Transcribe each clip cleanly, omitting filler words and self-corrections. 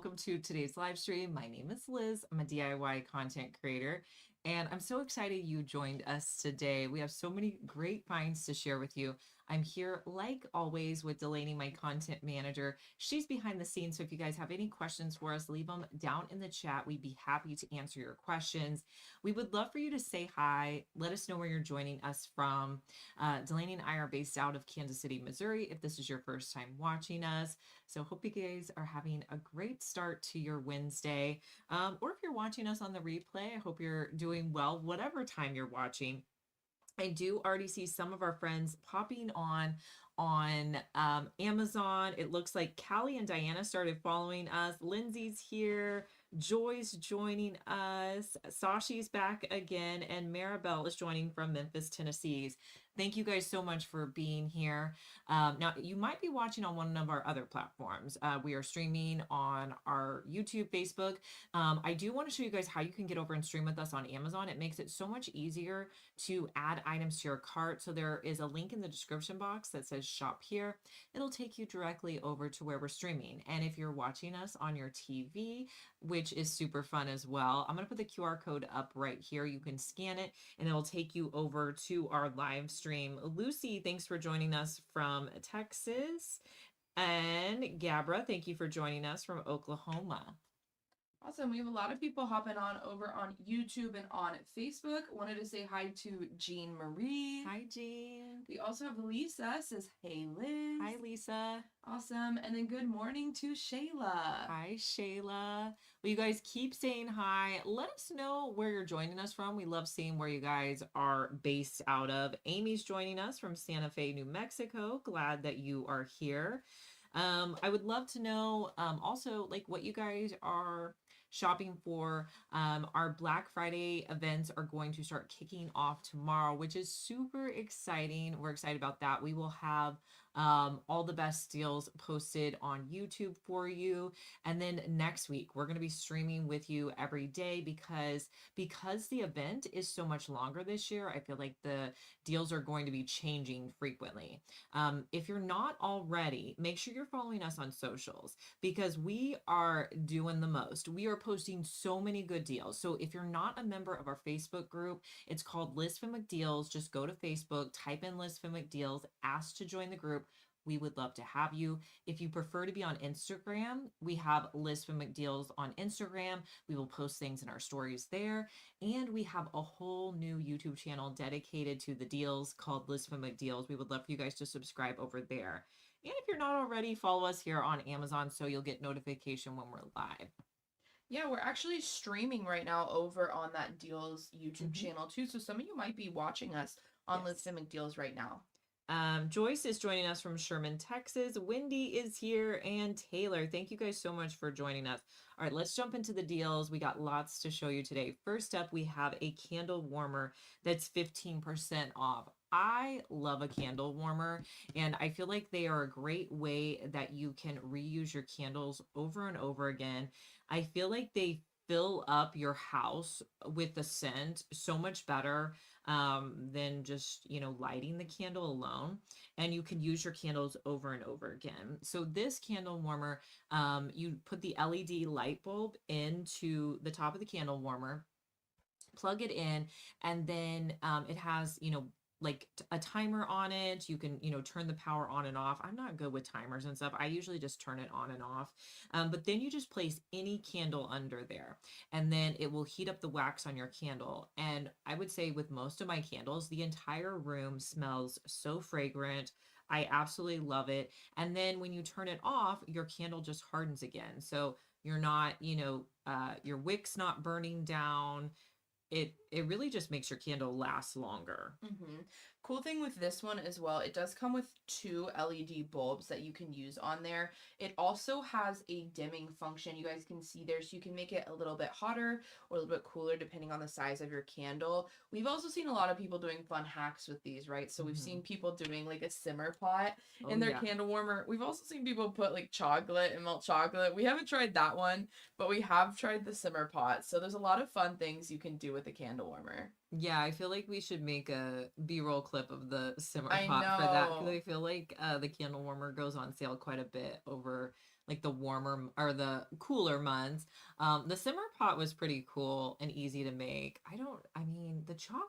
welcome to today's live stream. My name is Liz. I'm a DIY content creator, and I'm so excited you joined us today. We have so many great finds to share with you. I'm here, like always, with Delaney, my content manager. She's behind the scenes, so if you guys have any questions for us, leave them down in the chat. We'd be happy to answer your questions. We would love for you to say hi. Let us know where you're joining us from. Delaney and I are based out of Kansas City, Missouri, if this is your first time watching us. So hope you guys are having a great start to your Wednesday. Or if you're watching us on the replay, I hope you're doing well, whatever time you're watching. I do already see some of our friends popping on Amazon. It looks like Callie and Diana started following us. Lindsay's here. Joy's joining us. Sashi's back again. And Maribel is joining from Memphis, Tennessee. Thank you guys so much for being here. Now, you might be watching on one of our other platforms. We are streaming on our YouTube, Facebook. I do want to show you guys how you can get over and stream with us on Amazon. It makes it so much easier to add items to your cart. So there is a link in the description box that says shop here. It'll take you directly over to where we're streaming. And if you're watching us on your TV, which is super fun as well, I'm going to put the QR code up right here. You can scan it and it'll take you over to our live stream. Lucy, thanks for joining us from Texas. And Gabra, thank you for joining us from Oklahoma. Awesome. We have a lot of people hopping on over on YouTube and on Facebook. Wanted to say hi to Jean Marie. Hi, Jean. We also have Lisa says, hey, Liz. Hi, Lisa. Awesome. And then good morning to Shayla. Hi, Shayla. Well, you guys keep saying hi. Let us know where you're joining us from. We love seeing where you guys are based out of. Amy's joining us from Santa Fe, New Mexico. Glad that you are here. I would love to know also like what you guys are shopping for. Our Black Friday events are going to start kicking off tomorrow, which is super exciting. We're excited about that. We will have all the best deals posted on YouTube for you. And then next week, we're going to be streaming with you every day because the event is so much longer this year. I feel like the deals are going to be changing frequently. If you're not already, make sure you're following us on socials because we are doing the most. We are posting so many good deals. So if you're not a member of our Facebook group, it's called Liz Fimmick Deals. Just go to Facebook, type in Liz Fimmick Deals, ask to join the group. We would love to have you. If you prefer to be on Instagram, we have Liz Fimmick Deals on Instagram. We will post things in our stories there. And we have a whole new YouTube channel dedicated to the deals called Liz Fimmick Deals. We would love for you guys to subscribe over there. And if you're not already, follow us here on Amazon so you'll get notification when we're live. Yeah, we're actually streaming right now over on that Deals YouTube channel too. So some of you might be watching us on Liz Fimmick Deals right now. Joyce is joining us from Sherman, Texas. Wendy is here and Taylor. Thank you guys so much for joining us. All right, let's jump into the deals. We got lots to show you today. First up, we have a candle warmer that's 15% off. I love a candle warmer, and I feel like they are a great way that you can reuse your candles over and over again. I feel like they fill up your house with the scent so much better than just, lighting the candle alone. And you can use your candles over and over again. So this candle warmer, you put the LED light bulb into the top of the candle warmer, plug it in, and then it has, like a timer on it. You can, turn the power on and off. I'm not good with timers and stuff. I usually just turn it on and off. But then you just place any candle under there and then it will heat up the wax on your candle. And I would say with most of my candles, the entire room smells so fragrant. I absolutely love it. And then when you turn it off, your candle just hardens again. So you're not, your wick's not burning down. It really just makes your candle last longer. Cool thing with this one as well, it does come with 2 LED bulbs that you can use on there. It also has a dimming function. You guys can see there, so you can make it a little bit hotter or a little bit cooler depending on the size of your candle. We've also seen a lot of people doing fun hacks with these, right? So we've seen people doing like a simmer pot in their candle warmer. We've also seen people put like chocolate and melt chocolate. We haven't tried that one, but we have tried the simmer pot. So there's a lot of fun things you can do with a candle warmer. Yeah, I feel like we should make a B-roll clip of the simmer pot for that because I feel like the candle warmer goes on sale quite a bit over like the or the cooler months. The simmer pot was pretty cool and easy to make. I mean, the chocolate,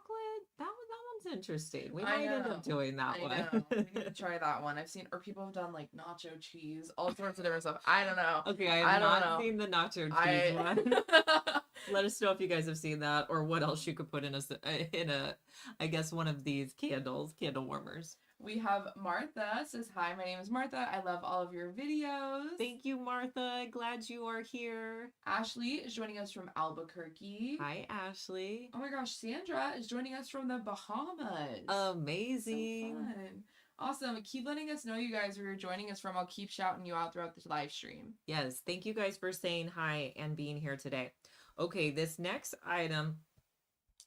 that one's interesting. We I might end know. up doing that I one. know. We need to try that one. I've seen, or people have done like nacho cheese, all sorts of different stuff. I don't know. Okay, I I have don't not know. seen the nacho cheese one. I Let us know if you guys have seen that or what else you could put in a I guess one of these candle warmers. We have Martha says, "Hi, my name is Martha. I love all of your videos." Thank you, Martha. Glad you are here. Ashley is joining us from Albuquerque. Hi, Ashley. Oh my gosh, Sandra is joining us from the Bahamas. Amazing. So fun. Awesome. Keep letting us know, you guys, where you're joining us from. I'll keep shouting you out throughout this live stream. Yes, thank you guys for saying hi and being here today. Okay, this next item,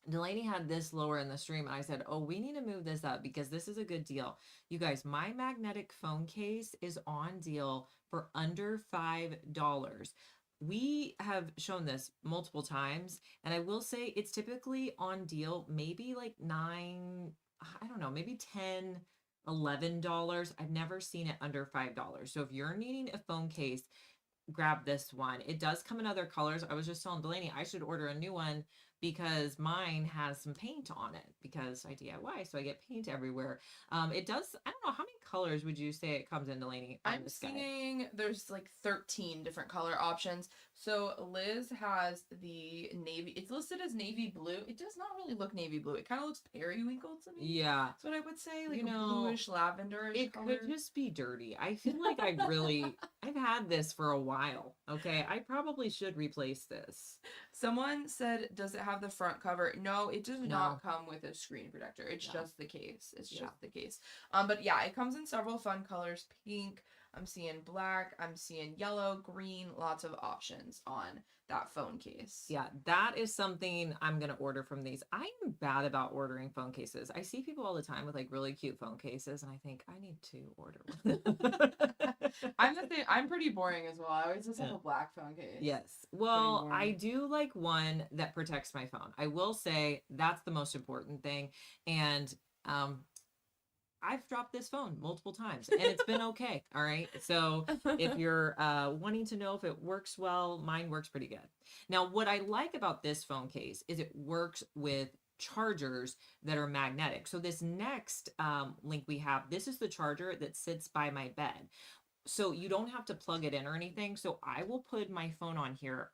Delaney had this lower in the stream, and I said, oh, we need to move this up because this is a good deal. You guys, my magnetic phone case is on deal for under $5. We have shown this multiple times, and I will say it's typically on deal, maybe like I don't know, maybe $10, $11. I've never seen it under $5. So if you're needing a phone case, grab this one. It does come in other colors. I was just telling Delaney I should order a new one because mine has some paint on it because I DIY, so I get paint everywhere. It does, I don't know, how many colors would you say it comes in, Delaney? I'm seeing there's like 13 different color options. So Liz has the navy, it's listed as navy blue. It does not really look navy blue. It kind of looks periwinkle to me. Yeah. That's what I would say, like You a know, bluish lavenderish It color. could just be dirty. I feel like I've had this for a while. Okay. I probably should replace this. Someone said, does it have the front cover? No, it does No. not come with a screen protector. It's No. just the case. It's Yeah. just the case. But yeah, it comes in several fun colors. Pink, I'm seeing black, I'm seeing yellow, green, lots of options on that phone case. Yeah, that is something I'm going to order from these. I am bad about ordering phone cases. I see people all the time with like really cute phone cases, and I think I need to order one. I'm the same. I'm pretty boring as well. I always just have a black phone case. Yes. Well, boring. I do like one that protects my phone. I will say that's the most important thing. And I've dropped this phone multiple times and it's been okay. All right. So if you're wanting to know if it works well, mine works pretty good. Now, what I like about this phone case is it works with chargers that are magnetic. So this next link we have, this is the charger that sits by my bed. So you don't have to plug it in or anything. So I will put my phone on here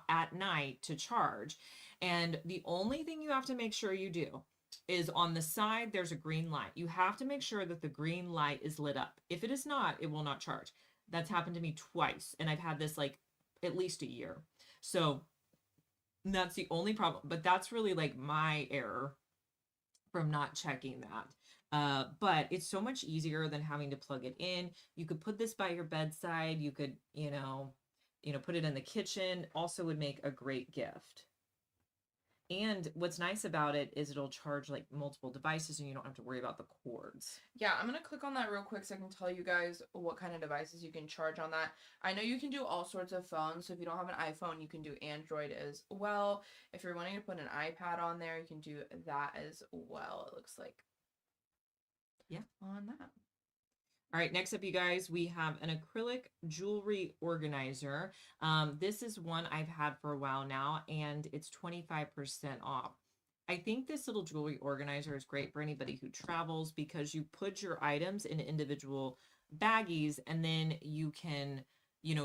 at night to charge. And the only thing you have to make sure you do is on the side, there's a green light. You have to make sure that the green light is lit up. If it is not, it will not charge. That's happened to me twice. And I've had this like at least a year. So that's the only problem. But that's really like my error from not checking that. But it's so much easier than having to plug it in. You could put this by your bedside. You could, put it in the kitchen. Also would make a great gift. And what's nice about it is it'll charge like multiple devices and you don't have to worry about the cords. Yeah, I'm going to click on that real quick so I can tell you guys what kind of devices you can charge on that. I know you can do all sorts of phones. So if you don't have an iPhone, you can do Android as well. If you're wanting to put an iPad on there, you can do that as well. It looks like. Yeah. On that. All right, next up, you guys, we have an acrylic jewelry organizer. This is one I've had for a while now, and it's 25% off. I think this little jewelry organizer is great for anybody who travels because you put your items in individual baggies, and then you can,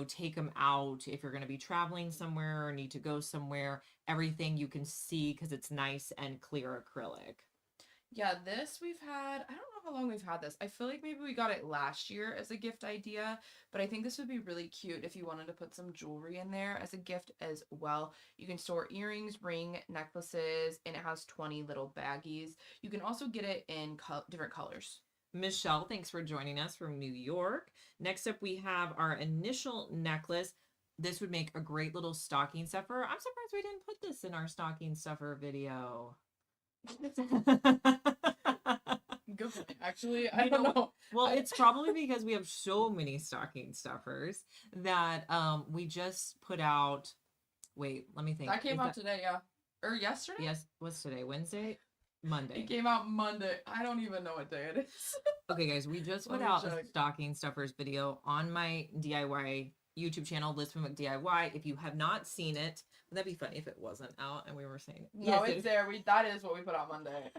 take them out if you're going to be traveling somewhere or need to go somewhere. Everything you can see because it's nice and clear acrylic. Yeah, this we've had, I don't know how long we've had this. I feel like maybe we got it last year as a gift idea, but I think this would be really cute if you wanted to put some jewelry in there as a gift as well. You can store earrings, ring, necklaces, and it has 20 little baggies. You can also get it in different colors. Michelle, thanks for joining us from New York. Next up, we have our initial necklace. This would make a great little stocking stuffer. I'm surprised we didn't put this in our stocking stuffer video. Good point. Actually, I don't know. Well, it's probably because we have so many stocking stuffers that we just put out. Wait, let me think. That came out today, yeah. Or yesterday? Yes. What's today? Wednesday? Monday. It came out Monday. I don't even know what day it is. Okay, guys, we just put Let me out a check. stocking stuffers video on my DIY YouTube channel, Liz from DIY. If you have not seen it, that'd be funny if it wasn't out and we were saying it. No, it's there. That is what we put out Monday.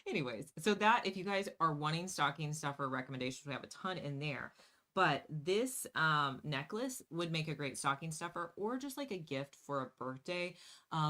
Anyways, so that if you guys are wanting stocking stuffer recommendations, we have a ton in there. But this necklace would make a great stocking stuffer or just like a gift for a birthday.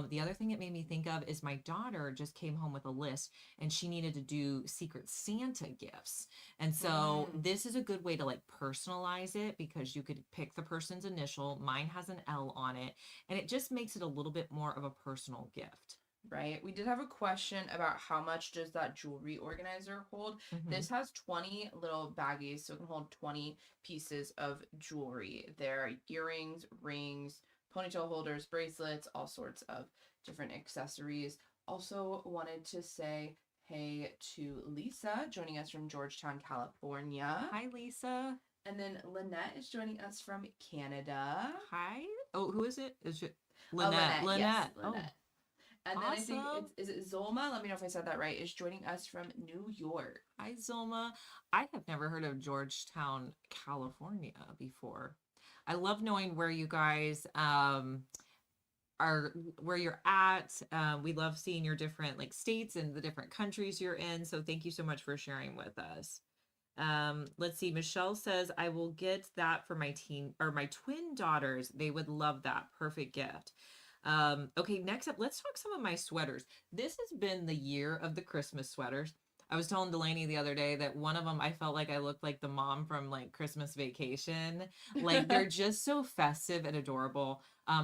The other thing it made me think of is my daughter just came home with a list and she needed to do Secret Santa gifts. And so this is a good way to like personalize it because you could pick the person's initial. Mine has an L on it, and it just makes it a little bit more of a personal gift. Right. We did have a question about how much does that jewelry organizer hold. This has 20 little baggies, so it can hold 20 pieces of jewelry. There are earrings, rings, ponytail holders, bracelets, all sorts of different accessories. Also wanted to say hey to Lisa joining us from Georgetown, California. Hi, Lisa. And then Lynette is joining us from Canada. Hi. Oh, who is it? Is it Lynette? Lynette. Yes, Oh. Lynette. And then I think Awesome. is it Zulma? Let me know if I said that right. Is joining us from New York. Hi, Zulma. I have never heard of Georgetown, California before. I love knowing where you guys are, where you're at. We love seeing your different like states and the different countries you're in. So thank you so much for sharing with us. Let's see. Michelle says, I will get that for my teen or my twin daughters. They would love that. Perfect gift. Okay, next up, let's talk some of my sweaters. This has been the year of the Christmas sweaters. I was telling Delaney the other day that one of them, I felt like I looked like the mom from like Christmas Vacation. Like they're just so festive and adorable.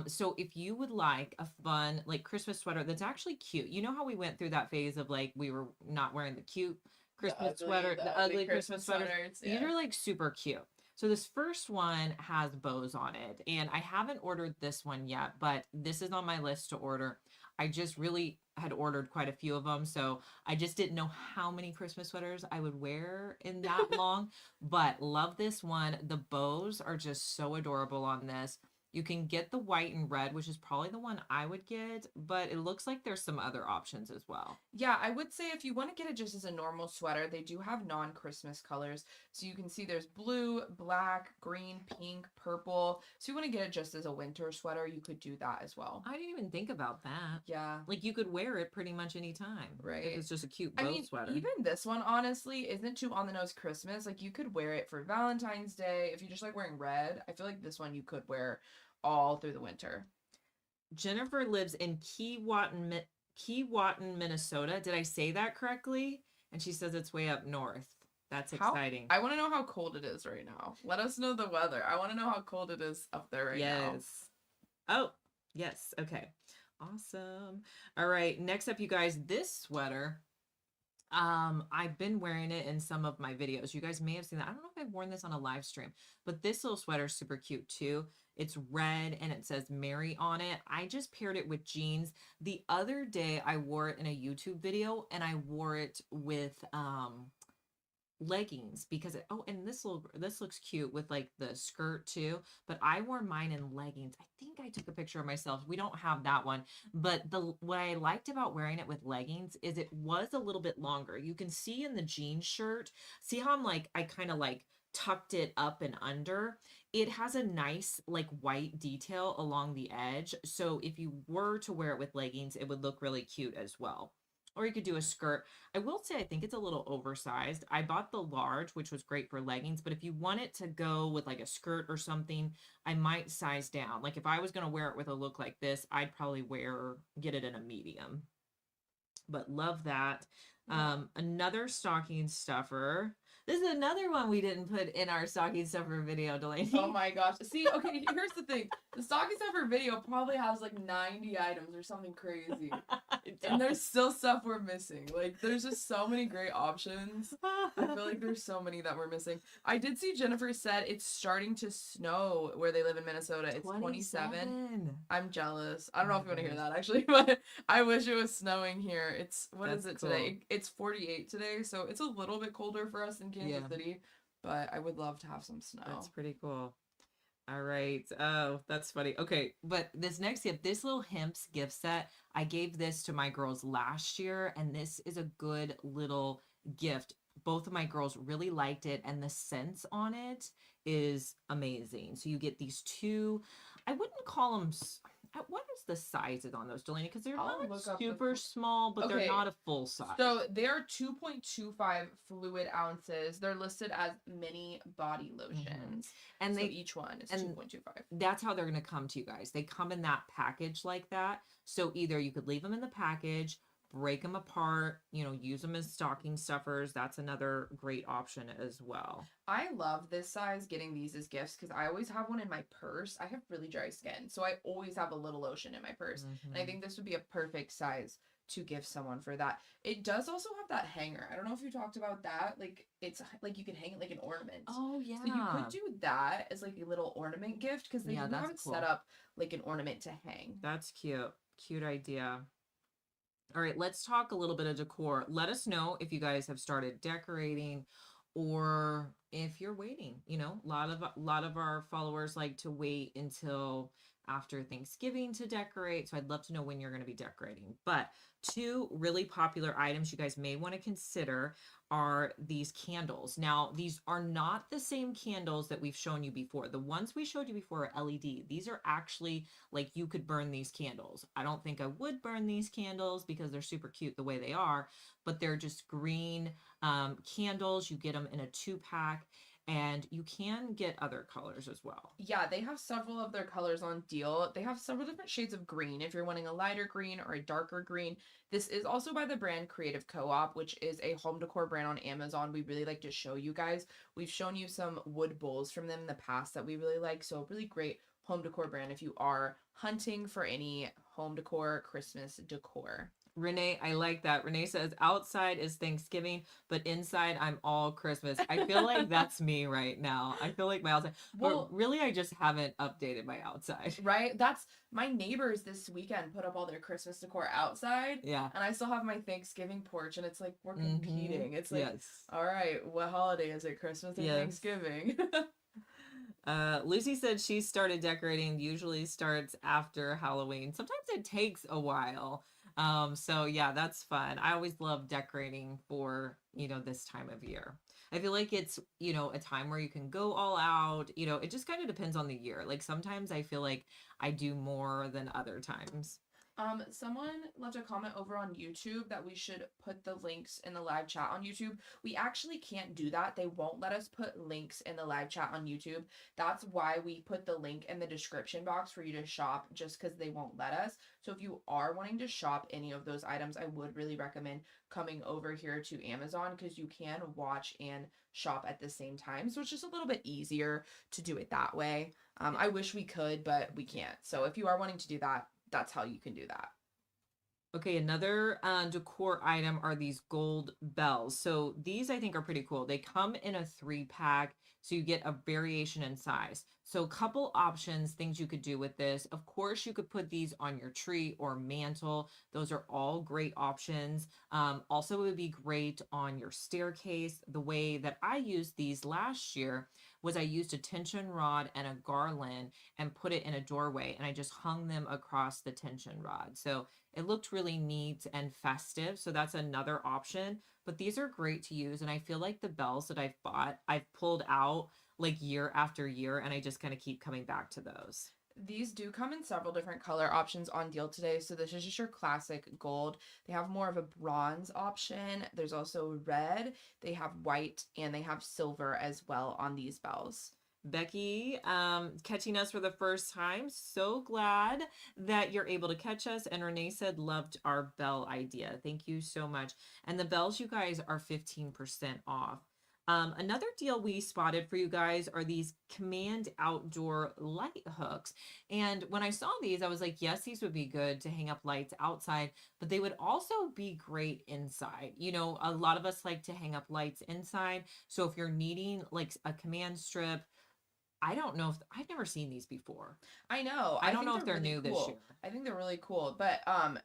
So if you would like a fun like Christmas sweater that's actually cute, you know how we went through that phase of like we were not wearing the cute Christmas sweater, the ugly Christmas sweaters. These are like super cute. So this first one has bows on it, and I haven't ordered this one yet, but this is on my list to order. I just really had ordered quite a few of them, so I just didn't know how many Christmas sweaters I would wear in that long, but love this one. The bows are just so adorable on this. You can get the white and red, which is probably the one I would get, but it looks like there's some other options as well. Yeah, I would say if you want to get it just as a normal sweater, they do have non-Christmas colors. So you can see there's blue, black, green, pink, purple. So you want to get it just as a winter sweater, you could do that as well. I didn't even think about that. Yeah. Like you could wear it pretty much anytime. Right. If it's just a cute bow sweater. Even this one, honestly, isn't too on the nose Christmas. Like you could wear it for Valentine's Day. If you just like wearing red, I feel like this one you could wear all through the winter. Jennifer lives in Keewatin, Minnesota. Did I say that correctly? And she says it's way up north. That's exciting. I want to know how cold it is right now. Let us know the weather. I want to know how cold it is up there right now. Yes. Oh, yes. Okay. Awesome. All right. Next up, you guys, this sweater. I've been wearing it in some of my videos. You guys may have seen that. I don't know if I've worn this on a live stream, but this little sweater is super cute too. It's red and it says Mary on it. I just paired it with jeans. The other day I wore it in a YouTube video and I wore it with leggings because and this looks cute with like the skirt too, but I wore mine in leggings. I think I took a picture of myself. We don't have that one, but what I liked about wearing it with leggings is it was a little bit longer. You can see in the jean shirt, see how I kind of like tucked it up and under. It has a nice like white detail along the edge. So if you were to wear it with leggings, it would look really cute as well. Or you could do a skirt. I will say I think it's a little oversized. I bought the large, which was great for leggings, but if you want it to go with like a skirt or something, I might size down. Like if I was going to wear it with a look like this, I'd probably get it in a medium. But love that. Another stocking stuffer. This is another one we didn't put in our stocking stuffer video, Delaney. Oh my gosh. See, okay, here's the thing. The stocking stuffer video probably has like 90 items or something crazy. And there's still stuff we're missing. Like, there's just so many great options. I feel like there's so many that we're missing. I did see Jennifer said it's starting to snow where they live in Minnesota. It's 27. I'm jealous. I don't know if you want to hear that, actually, but I wish it was snowing here. What is it today? It's 48 today, so it's a little bit colder for us in Kansas City, but I would love to have some snow. That's pretty cool. All right. Oh, that's funny. Okay, but this next gift, this little Hemp's gift set, I gave this to my girls last year, and this is a good little gift. both of my girls really liked it, and the scents on it is amazing. So you get these two, I wouldn't call them, what is the sizes on those, Delaney? Because they're I'll not look up the super small, but they're Okay, not a full size. so they're 2.25 fluid ounces. They're listed as mini body lotions. And So they each one is and 2.25. that's how they're going to come to you guys. They come in that package like that. So either you could leave them in the package, break them apart, use them as stocking stuffers. That's another great option as well. I love this size, getting these as gifts, because I always have one in my purse. I have really dry skin, so I always have a little lotion in my purse. And I Mhm. think this would be a perfect size to give someone for that. It does also have that hanger. I don't know if you talked about that. Like, it's like you can hang it like an ornament. Oh, yeah. So you could do that as like a little ornament gift, because they Yeah, do that's have it cool. set up like an ornament to hang. That's cute. Cute idea. All right, let's talk a little bit of decor. Let us know if you guys have started decorating or if you're waiting. A lot of our followers like to wait until after Thanksgiving to decorate. So I'd love to know when you're going to be decorating. But two really popular items you guys may want to consider are these candles. Now, these are not the same candles that we've shown you before. The ones we showed you before are LED. These are actually like you could burn these candles. I don't think I would burn these candles because they're super cute the way they are, but they're just green candles. You get them in a 2-pack, and you can get other colors as well. Yeah, they have several of their colors on deal. They have several different shades of green if you're wanting a lighter green or a darker green. This is also by the brand Creative Co-op, which is a home decor brand on Amazon. We really like to show you guys. We've shown you some wood bowls from them in the past that we really like. So a really great home decor brand if you are hunting for any home decor, Christmas decor. Renee, I like that. Renee says outside is Thanksgiving, but inside I'm all Christmas. I feel like that's me right now. I feel like my outside, Well, but really I just haven't updated my outside. right? That's my neighbors this weekend put up all their Christmas decor outside. Yeah. And I still have my Thanksgiving porch, and it's like we're Mhm. competing. It's like, Yes. all right, what holiday is it? Christmas or Yes. Thanksgiving? Lucy said she started decorating, usually starts after Halloween. Sometimes it takes a while. So yeah, that's fun. I always love decorating for, this time of year. I feel like it's, a time where you can go all out. It just kind of depends on the year. Like sometimes I feel like I do more than other times. Someone left a comment over on YouTube that we should put the links in the live chat on YouTube. We actually can't do that. They won't let us put links in the live chat on YouTube. That's why we put the link in the description box for you to shop, just because they won't let us. So if you are wanting to shop any of those items, I would really recommend coming over here to Amazon, because you can watch and shop at the same time. So it's just a little bit easier to do it that way. I wish we could, but we can't. So if you are wanting to do that, that's how you can do that. Okay, another decor item are these gold bells. So these I think are pretty cool. They come in a 3-pack, so you get a variation in size. So a couple options, things you could do with this. Of course, you could put these on your tree or mantle. Those are all great options. Also, it would be great on your staircase. The way that I used these last year was I used a tension rod and a garland and put it in a doorway, and I just hung them across the tension rod. So it looked really neat and festive. So that's another option. But these are great to use. And I feel like the bells that I've bought, I've pulled out like year after year, and I just kind of keep coming back to those. These do come in several different color options on deal today. So this is just your classic gold. They have more of a bronze option. There's also red, they have white, and they have silver as well on these bells. Becky, catching us for the first time. So glad that you're able to catch us. And Renee said, loved our bell idea. Thank you so much. And the bells, you guys, are 15% off. Another deal we spotted for you guys are these Command outdoor light hooks. And when I saw these, I was like, yes, these would be good to hang up lights outside, but they would also be great inside. A lot of us like to hang up lights inside. So if you're needing like a Command strip, I don't know if I've never seen these before. I know. I don't think know if they're really new this cool. year. I think they're really cool, but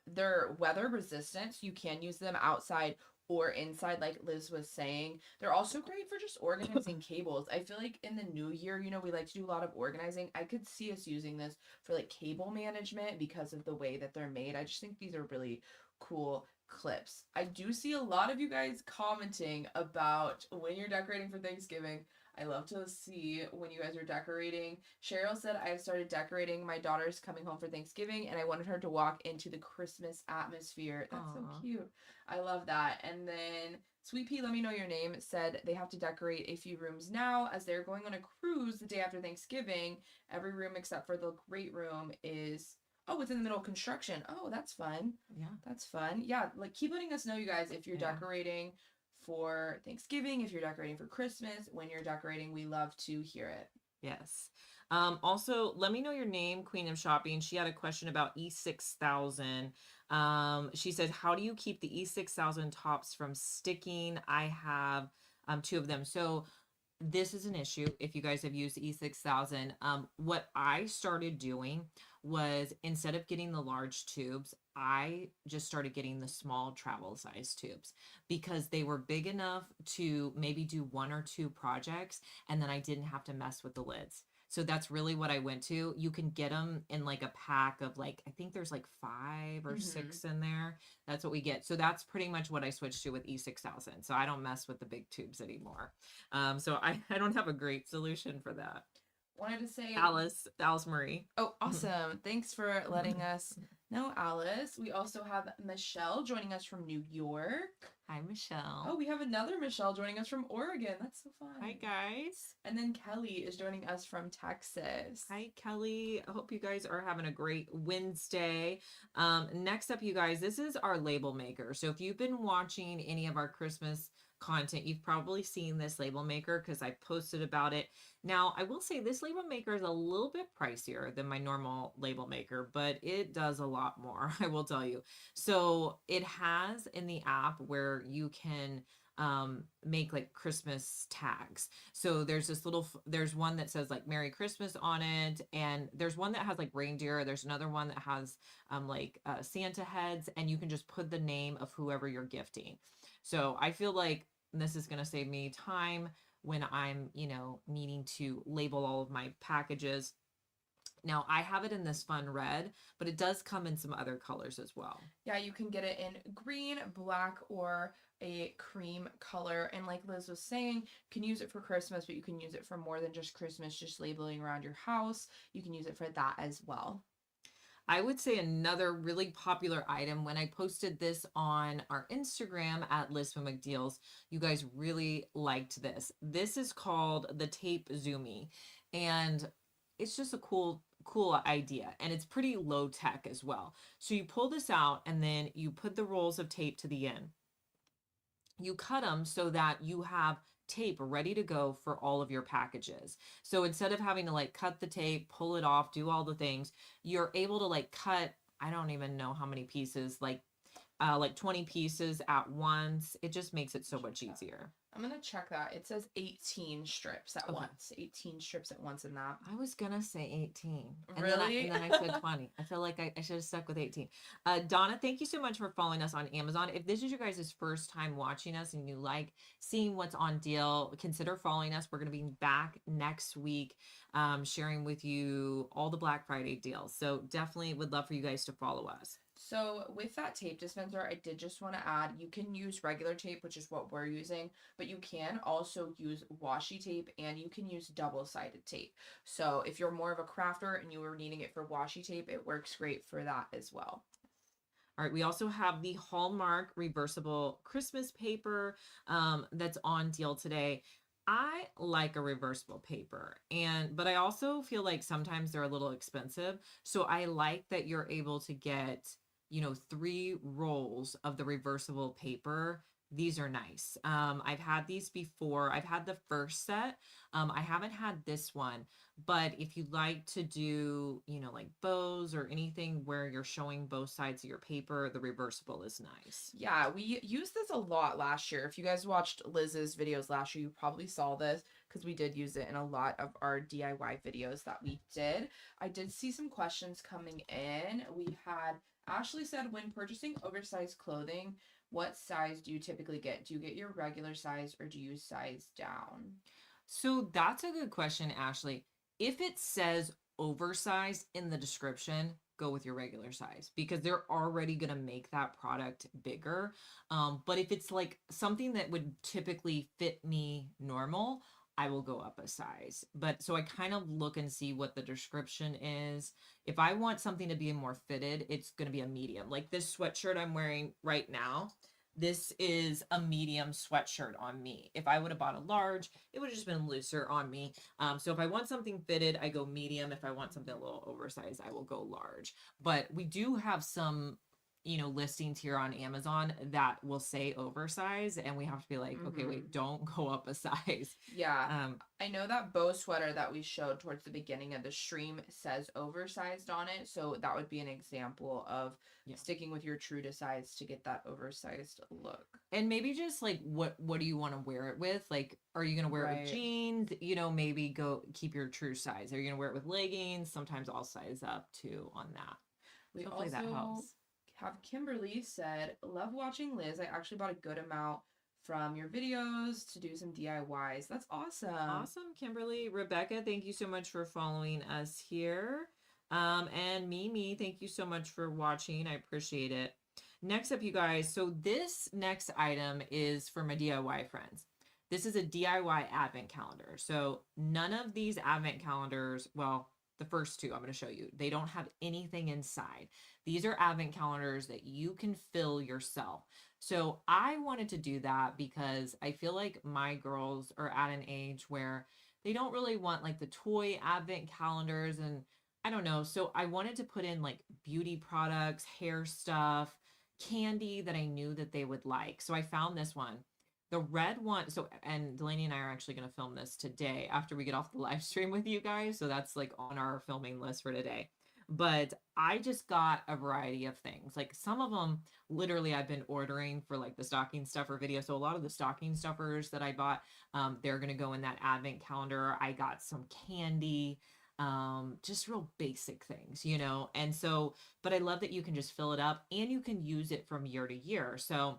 they're weather resistant, so you can use them outside or inside, like Liz was saying. They're also great for just organizing cables. I feel like in the new year, we like to do a lot of organizing. I could see us using this for like cable management because of the way that they're made. I just think these are really cool clips. I do see a lot of you guys commenting about when you're decorating for Thanksgiving. I love to see when you guys are decorating. Cheryl said, I started decorating. My daughter's coming home for Thanksgiving and I wanted her to walk into the Christmas atmosphere. That's so Aw. cute. I love that. And then Sweet Pea, let me know your name, said they have to decorate a few rooms now as they're going on a cruise the day after Thanksgiving. Every room except for the great room is, oh, it's in the middle of construction. Oh, that's fun. Yeah. That's fun. Yeah, like keep letting us know, you guys, if you're Yeah. decorating for Thanksgiving, if you're decorating for Christmas, when you're decorating, we love to hear it. Yes. Also, let me know your name, Queen of Shopping. She had a question about E6000. She said, how do you keep the E6000 tops from sticking? I have two of them. So this is an issue if you guys have used E6000. What I started doing was instead of getting the large tubes, I just started getting the small travel size tubes because they were big enough to maybe do one or two projects and then I didn't have to mess with the lids. So that's really what I went to. You can get them in like a pack of like, I think there's like 5 or 6 in there. That's what we get. So that's pretty much what I switched to with E6000. So I don't mess with the big tubes anymore. So I don't have a great solution for that. Wanted to say, Alice Marie. oh, awesome. Thanks for letting us know, Alice. We also have Michelle joining us from New York. Hi, Michelle. Oh, we have another Michelle joining us from Oregon. That's so fun. Hi, guys. And then Kelly is joining us from Texas. Hi, Kelly. I hope you guys are having a great Wednesday. Next up, you guys, this is our label maker. So if you've been watching any of our Christmas content, you've probably seen this label maker because I posted about it. Now, I will say this label maker is a little bit pricier than my normal label maker, but it does a lot more, I will tell you. So it has in the app where you can make like Christmas tags. So there's this little, there's one that says like Merry Christmas on it, and there's one that has like reindeer. There's another one that has Santa heads, and you can just put the name of whoever you're gifting. So I feel like this is going to save me time when I'm, needing to label all of my packages. Now I have it in this fun red, but it does come in some other colors as well. Yeah, you can get it in green, black, or a cream color. And like Liz was saying, you can use it for Christmas, but you can use it for more than just Christmas, just labeling around your house. You can use it for that as well. I would say another really popular item when I posted this on our Instagram at Liz from McDeals, you guys really liked this. This is called the Tape Zoomy, and it's just a cool idea, and it's pretty low tech as well. So you pull this out and then you put the rolls of tape to the end. You cut them so that you have tape ready to go for all of your packages. So instead of having to like cut the tape, pull it off, do all the things, you're able to like cut, I don't even know how many pieces, like 20 pieces at once. It just makes it so much easier. I'm going to check that. It says 18 strips at Okay. once. 18 strips at once in that. I was going to say 18. And Really? Then I said 20. I feel like I should have stuck with 18. Donna, thank you so much for following us on Amazon. If this is your guys' first time watching us and you like seeing what's on deal, consider following us. We're going to be back next week sharing with you all the Black Friday deals. So definitely would love for you guys to follow us. So with that tape dispenser, I did just want to add, you can use regular tape, which is what we're using, but you can also use washi tape and you can use double-sided tape. So if you're more of a crafter and you were needing it for washi tape, it works great for that as well. All right, we also have the Hallmark reversible Christmas paper that's on deal today. I like a reversible paper, but I also feel like sometimes they're a little expensive. So I like that you're able to get 3 rolls of the reversible paper. These are nice. I've had these before. I've had the first set. I haven't had this one, but if you like to do, like bows or anything where you're showing both sides of your paper, the reversible is nice. Yeah, we used this a lot last year. If you guys watched Liz's videos last year, you probably saw this because we did use it in a lot of our DIY videos that we did. I did see some questions coming in. We had Ashley said, when purchasing oversized clothing, what size do you typically get? Do you get your regular size or do you size down? So that's a good question, Ashley. If it says oversized in the description, go with your regular size because they're already going to make that product bigger. But if it's like something that would typically fit me normal, I will go up a size. But so I kind of look and see what the description is. If I want something to be more fitted, it's going to be a medium. Like this sweatshirt I'm wearing right now, this is a medium sweatshirt on me. If I would have bought a large, it would have just been looser on me. So if I want something fitted, I go medium. If I want something a little oversized, I will go large. But we do have some, listings here on Amazon that will say oversized, and we have to be like, okay, wait, don't go up a size. Yeah. Um, I know that bow sweater that we showed towards the beginning of the stream says oversized on it. So that would be an example of Yeah. sticking with your true to size to get that oversized look. and maybe just like what do you want to wear it with? Like, are you gonna wear it Right. with jeans? Maybe go keep your true size. Are you gonna wear it with leggings? Sometimes I'll size up too on that. We Hopefully that also helps. have Kimberly said, love watching Liz. I actually bought a good amount from your videos to do some DIYs. That's awesome. Awesome, Kimberly. Rebecca, thank you so much for following us here. And Mimi, thank you so much for watching. I appreciate it. Next up, you guys. So this next item is for my DIY friends. This is a DIY advent calendar. So none of these advent calendars, well, the first two I'm going to show you, they don't have anything inside. These are advent calendars that you can fill yourself. So I wanted to do that because I feel like my girls are at an age where they don't really want like the toy advent calendars, and I don't know. So I wanted to put in like beauty products, hair stuff, candy that I knew that they would like. So I found this one. The red one, so, and Delaney and I are actually going to film this today after we get off the live stream with you guys. So that's like on our filming list for today. But I just got a variety of things. Like some of them, literally, I've been ordering for like the stocking stuffer video. So a lot of the stocking stuffers that I bought, they're going to go in that advent calendar. I got some candy, just real basic things, And so, but I love that you can just fill it up and you can use it from year to year. So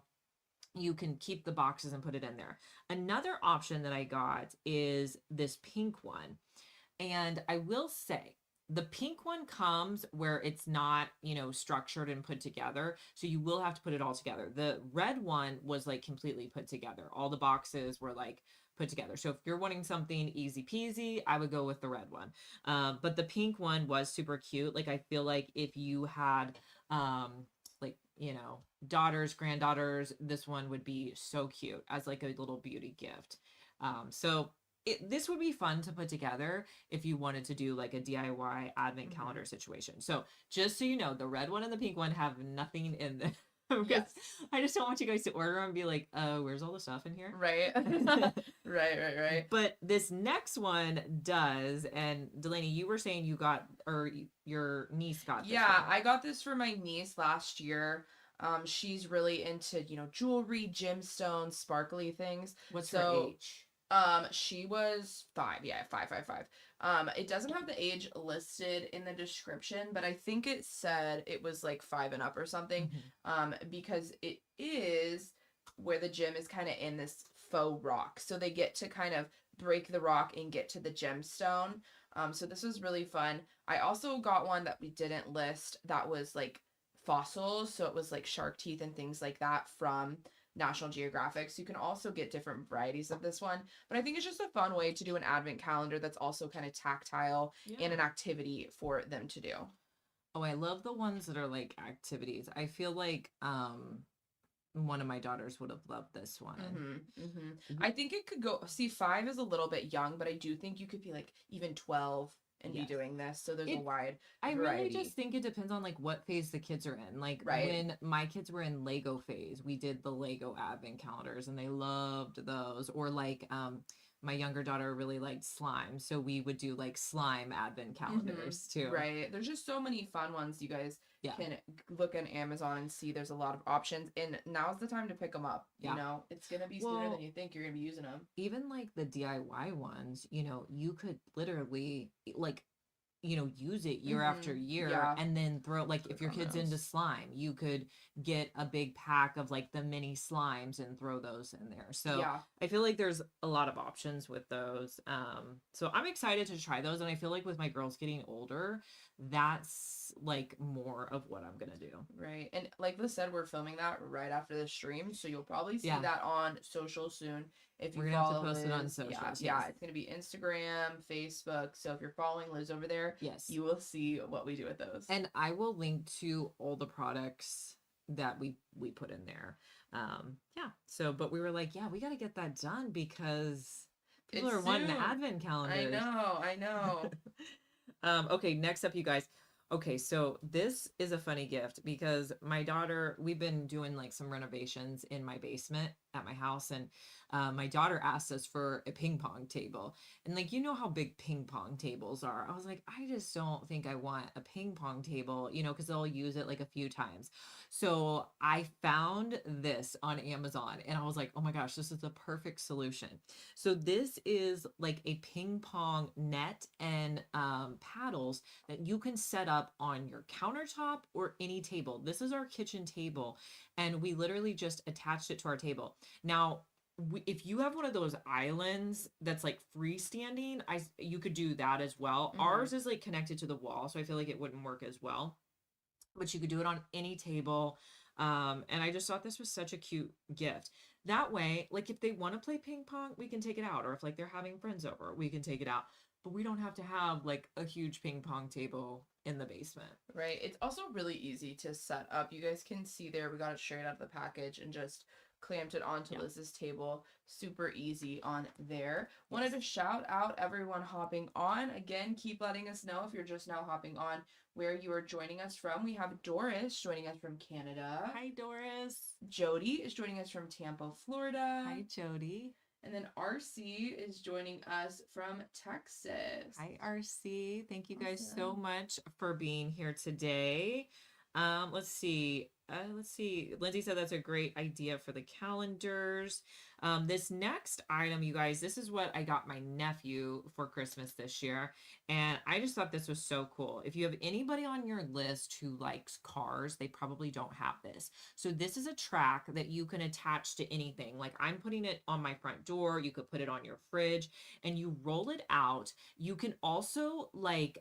you can keep the boxes and put it in there. Another option that I got is this pink one. And I will say, the pink one comes where it's not, structured and put together. So you will have to put it all together. The red one was like completely put together. All the boxes were like put together. So if you're wanting something easy peasy, I would go with the red one. But the pink one was super cute. Like I feel like if you had, like, daughters, granddaughters, this one would be so cute as like a little beauty gift. So this would be fun to put together if you wanted to do like a DIY advent calendar situation. So just so you know, the red one and the pink one have nothing in them. Yes. I just don't want you guys to order and be like, where's all the stuff in here? Right. Right. But this next one does. And Delaney, you were saying you got, or your niece got this Yeah, one. I got this for my niece last year. She's really into, jewelry, gemstones, sparkly things. What's So, her age? She was 5. Yeah, 5. It doesn't have the age listed in the description, but I think it said it was like 5 and up or something. Because it is where the gem is kind of in this faux rock. So they get to kind of break the rock and get to the gemstone. So this was really fun. I also got one that we didn't list that was like fossils. So it was like shark teeth and things like that from National Geographic. So you can also get different varieties of this one. But I think it's just a fun way to do an advent calendar that's also kind of tactile and an activity for them to do. Oh, I love the ones that are like activities. I feel like one of my daughters would have loved this one. I think it could go, see, 5 is a little bit young, but I do think you could be like even 12 and Yes. be doing this. So there's a wide I variety. really just think it depends on like what phase the kids are in. Like Right. when my kids were in Lego phase, we did the Lego advent calendars and they loved those. Or like my younger daughter really liked slime, so we would do like slime advent calendars too. Right. There's just so many fun ones you guys Yeah. can look on Amazon and see. There's a lot of options, and now's the time to pick them up. Yeah. It's gonna be sooner Well, than you think you're gonna be using them. Even like the DIY ones, you could literally like use it year after year, Yeah, and then throw, like, for the if your kid's into combos. slime, you could get a big pack of like the mini slimes and throw those in there. So Yeah. I feel like there's a lot of options with those. So I'm excited to try those, and I feel like with my girls getting older, that's like more of what I'm gonna do. Right. And like Liz said, we're filming that right after the stream. So you'll probably see Yeah, that on social soon. If we're you gonna have to follow post it on Liz, yeah, socials. yeah, Yes, it's gonna be Instagram, Facebook. So if you're following Liz over there, yes. you will see what we do with those. And I will link to all the products that we put in there. Yeah. So, but we were like, yeah, we got to get that done because people It's are wanting the soon. advent I calendars. know, I know. Okay, next up, you guys. Okay, so this is a funny gift because my daughter, we've been doing like some renovations in my basement at my house, and my daughter asked us for a ping pong table. And like, how big ping pong tables are. I was like, I just don't think I want a ping pong table, because they'll use it like a few times. So I found this on Amazon and I was like, oh my gosh, this is the perfect solution. So this is like a ping pong net and paddles that you can set up on your countertop or any table. This is our kitchen table, and we literally just attached it to our table. Now, if you have one of those islands that's like freestanding, you could do that as well. Hmm. Ours is like connected to the wall, so I feel like it wouldn't work as well, but you could do it on any table. And I just thought this was such a cute gift. That way, like if they want to play ping pong, we can take it out. Or if like they're having friends over, we can take it out. But we don't have to have like a huge ping pong table in the basement. Right. It's also really easy to set up. You guys can see there, we got it straight out of the package and just clamped it onto Yeah. Liz's table. Super easy on there. Wanted Yes. to shout out everyone hopping on. Again, keep letting us know if you're just now hopping on where you are joining us from. We have Doris joining us from Canada. Hi, Doris. Jody is joining us from Tampa, Florida. Hi, Jody. And then RC is joining us from Texas. Hi, RC. Thank you guys so Awesome. much for being here today. Let's see. Let's see. Lindsay said that's a great idea for the calendars. This next item, you guys, this is what I got my nephew for Christmas this year. And I just thought this was so cool. If you have anybody on your list who likes cars, they probably don't have this. So this is a track that you can attach to anything. Like I'm putting it on my front door. You could put it on your fridge and you roll it out. You can also like,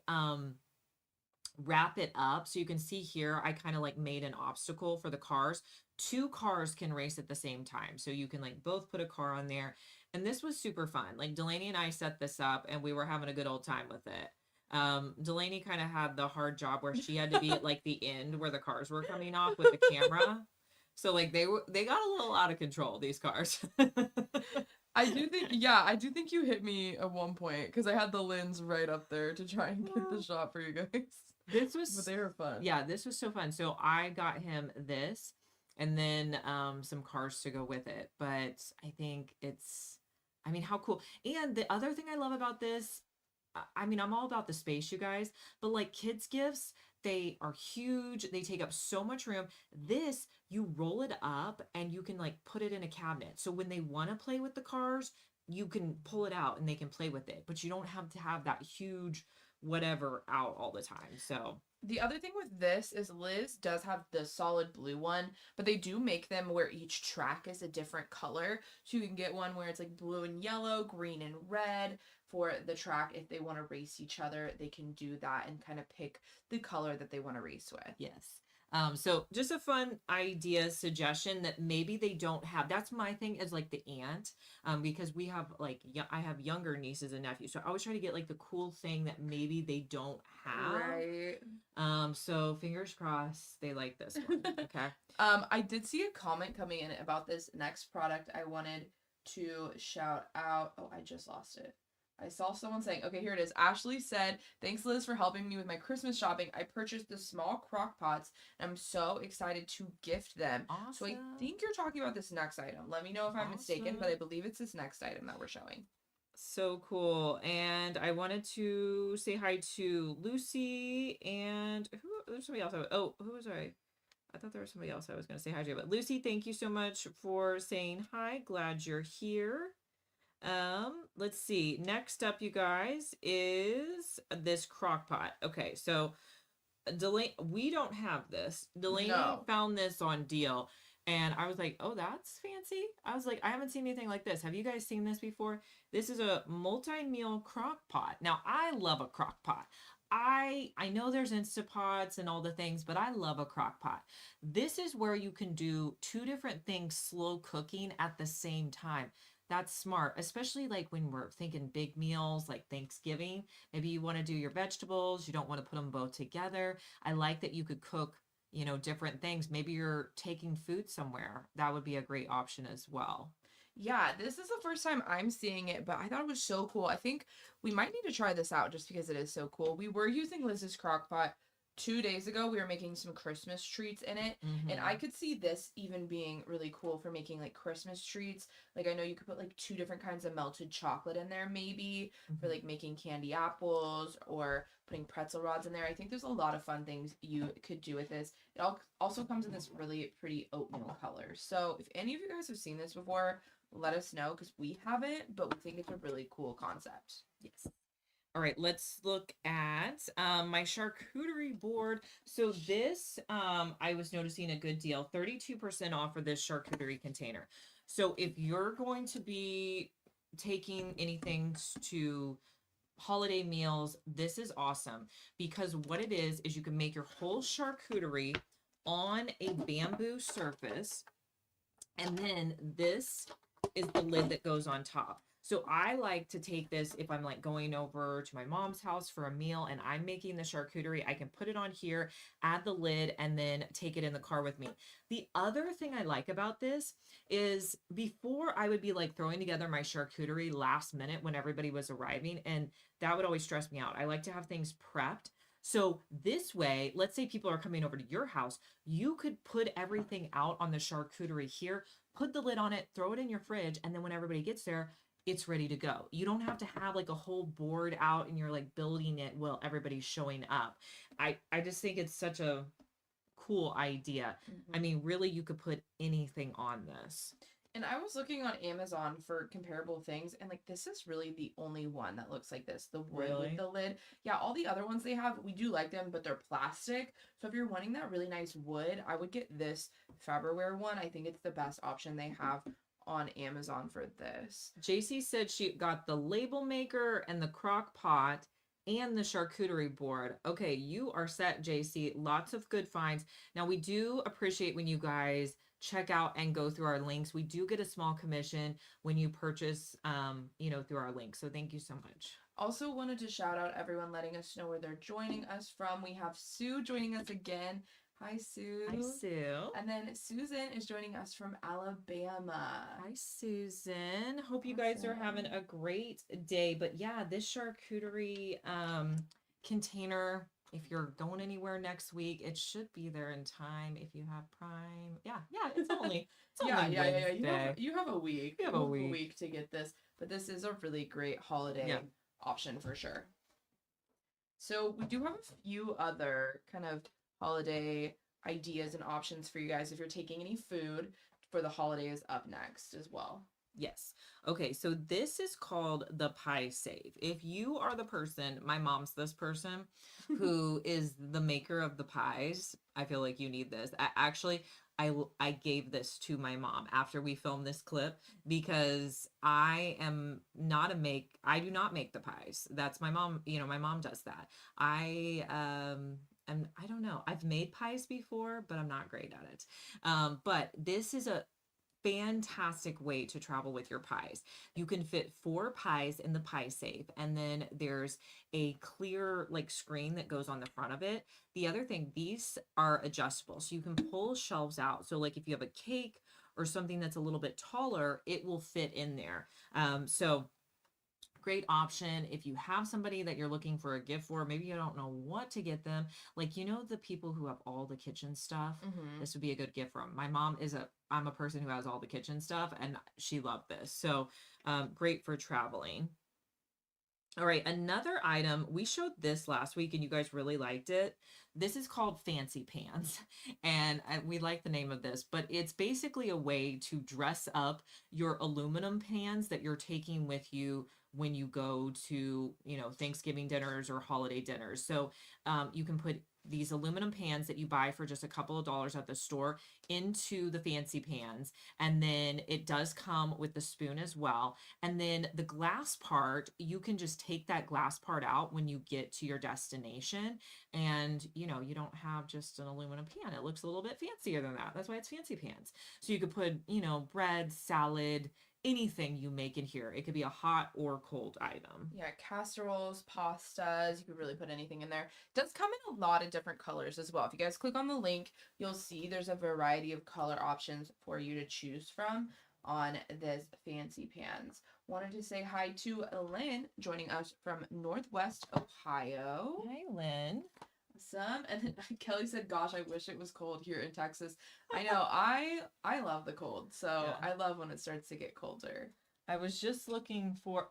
wrap it up. So you can see here, I kind of like made an obstacle for the cars. Two cars can race at the same time. So you can like both put a car on there. And this was super fun. Like Delaney and I set this up and we were having a good old time with it. Delaney kind of had the hard job where she had to be at like the end where the cars were coming off with the camera. So like they got a little out of control, these cars. I do think, yeah, I do think you hit me at one point because I had the lens right up there to try and get the shot for you guys. This But was, they were fun. yeah, this was so fun. So I got him this and then some cars to go with it. But I think I mean, how cool. And the other thing I love about this, I mean, I'm all about the space, you guys, but like kids' gifts, they are huge. They take up so much room. This, you roll it up and you can like put it in a cabinet. So when they want to play with the cars, you can pull it out and they can play with it, but you don't have to have that huge whatever out all the time. So The other thing with this is Liz does have the solid blue one, but they do make them where each track is a different color. So you can get one where it's like blue and yellow, green and red for the track. If they want to race each other, they can do that and kind of pick the color that they want to race with. yes. So just a fun idea suggestion that maybe they don't have. That's my thing is like the ant, because we have like I have younger nieces and nephews, so I always try to get like the cool thing that maybe they don't have. Right. So fingers crossed they like this one. Okay. I did see a comment coming in about this next product I wanted to shout out. Oh, I just lost it. I saw someone saying, okay, here it is. Ashley said, thanks, Liz, for helping me with my Christmas shopping. I purchased the small crock pots and I'm so excited to gift them. So I Awesome. think you're talking about this next item. Let me know if I'm mistaken, but I Awesome. believe it's this next item that we're showing. So cool. And I wanted to say hi to Lucy and there's somebody else. Who was I thought there was somebody else I was going to say hi to, but Lucy, thank you so much for saying hi. Glad you're here. Let's see. Next up, you guys, is this crock pot. Okay, so Delaney, we don't have this. Delaney No. found this on deal, and I was like, "Oh, that's fancy." I was like, "I haven't seen anything like this. Have you guys seen this before?" This is a multi-meal crock pot. Now, I love a crock pot. I know there's Instapots and all the things, but I love a crock pot. This is where you can do two different things slow cooking at the same time. That's smart, especially like when we're thinking big meals like Thanksgiving. Maybe you want to do your vegetables, you don't want to put them both together. I like that you could cook, different things. Maybe you're taking food somewhere. That would be a great option as well. Yeah, this is the first time I'm seeing it, but I thought it was so cool. I think we might need to try this out just because it is so cool. We were using Liz's crock pot 2 days ago. We were making some Christmas treats in it, and I Hmm. could see this even being really cool for making like Christmas treats. Like I know you could put like two different kinds of melted chocolate in there, maybe for Hmm. like making candy apples or putting pretzel rods in there. I think there's a lot of fun things you could do with this. It also comes in this really pretty oatmeal color. So if any of you guys have seen this before, let us know because we haven't, but we think it's a really cool concept. Yes. All right, let's look at my charcuterie board. So this, I was noticing a good deal, 32% off for this charcuterie container. So if you're going to be taking anything to holiday meals, this is awesome because what it is you can make your whole charcuterie on a bamboo surface, and then this is the lid that goes on top. So I like to take this if I'm like going over to my mom's house for a meal and I'm making the charcuterie, I can put it on here, add the lid, and then take it in the car with me. The other thing I like about this is before I would be like throwing together my charcuterie last minute when everybody was arriving, and that would always stress me out. I like to have things prepped. So this way, let's say people are coming over to your house, you could put everything out on the charcuterie here, put the lid on it, throw it in your fridge, and then when everybody gets there, it's ready to go. You don't have to have like a whole board out and you're like building it while everybody's showing up. I just think it's such a cool idea. I Mhm. mean, really you could put anything on this. And I was looking on Amazon for comparable things, and like this is really the only one that looks like this, the wood with Really? the lid. Yeah, all the other ones they have, we do like them, but they're plastic. So if you're wanting that really nice wood, I would get this Faberware one. I think it's the best option they have on Amazon for this. JC said she got the label maker and the crock pot and the charcuterie board. Okay, you are set, JC. Lots of good finds. Now, we do appreciate when you guys check out and go through our links. We do get a small commission when you purchase, through our links. So thank you so much. Also wanted to shout out everyone letting us know where they're joining us from. We have Sue joining us again. Hi, Hi, Sue. Sue. And then Susan is joining us from Alabama. Hi, Susan. Hope you guys are having Awesome. a great day. But yeah, this charcuterie container, if you're going anywhere next week, it should be there in time if you have Prime. Yeah, yeah, it's Yeah, only yeah, yeah, yeah. Wednesday. You have a week. We have You a have a week. week to get this, but this is a really great Yeah. holiday option for sure. So we do have a few other kind of holiday ideas and options for you guys if you're taking any food for the holidays up next as well. Yes. Okay, so this is called the pie save. If you are the person, my mom's this person who is the maker of the pies, I feel like you need this. I gave this to my mom after we filmed this clip because I do not make the pies. That's my mom, my mom does that. I don't know. I've made pies before, but I'm not great at it. But this is a fantastic way to travel with your pies. You can fit 4 pies in the pie safe, and then there's a clear like screen that goes on the front of it. The other thing, these are adjustable, so you can pull shelves out. So like if you have a cake or something that's a little bit taller, it will fit in there. So great option if you have somebody that you're looking for a gift for. Maybe you don't know what to get them, like the people who have all the kitchen stuff. Mm-hmm. This would be a good gift from. My mom is a I'm a person who has all the kitchen stuff, and she loved this. So great for traveling. All right, another item, we showed this last week and you guys really liked it. This is called Fancy Pans. And we like the name of this, but it's basically a way to dress up your aluminum pans that you're taking with you when you go to, Thanksgiving dinners or holiday dinners. So you can put these aluminum pans that you buy for just a couple of dollars at the store into the fancy pans. And then it does come with the spoon as well. And then the glass part, you can just take that glass part out when you get to your destination. And, you don't have just an aluminum pan. It looks a little bit fancier than that. That's why it's fancy pans. So you could put, bread, salad, anything you make in here. It could be a hot or cold item. Yeah, casseroles, pastas, you could really put anything in there. It does come in a lot of different colors as well. If you guys click on the link, you'll see there's a variety of color options for you to choose from on this fancy pans. Wanted to say hi to Lynn joining us from Northwest Ohio. Hi, Lynn. Awesome. And then Kelly said, gosh, I wish it was cold here in Texas. I know, I love the cold, so Yeah. I love when it starts to get colder. I was just looking for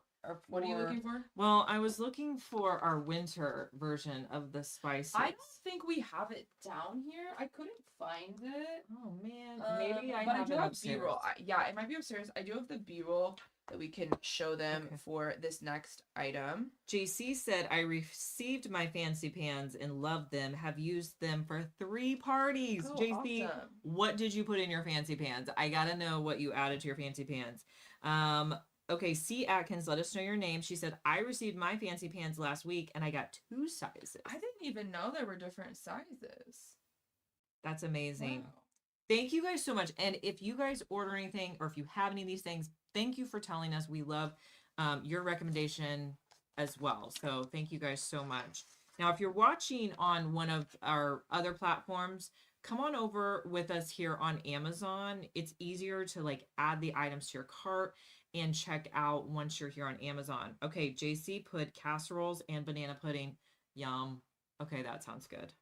What are you looking for? Well, I was looking for our winter version of the spices. I don't think we have it down here. I couldn't find it. Oh man, maybe I but have do it have upstairs. B-roll. Yeah, it might be upstairs. I do have the B-roll that we can show them Okay. for this next item. JC said, I received my fancy pans and loved them. Have used them for 3 parties. Oh, JC, awesome. what did you put in your fancy pans? I gotta know what you added to your fancy pans. Okay, C. Atkins, let us know your name. She said, I received my fancy pans last week and I got 2 sizes. I didn't even know there were different sizes. That's amazing. Wow. Thank you guys so much. And if you guys order anything or if you have any of these things, thank you for telling us. We love your recommendation as well. So thank you guys so much. Now, if you're watching on one of our other platforms, come on over with us here on Amazon. It's easier to add the items to your cart and check out once you're here on Amazon. Okay, JC put casseroles and banana pudding. Yum. Okay, that sounds good.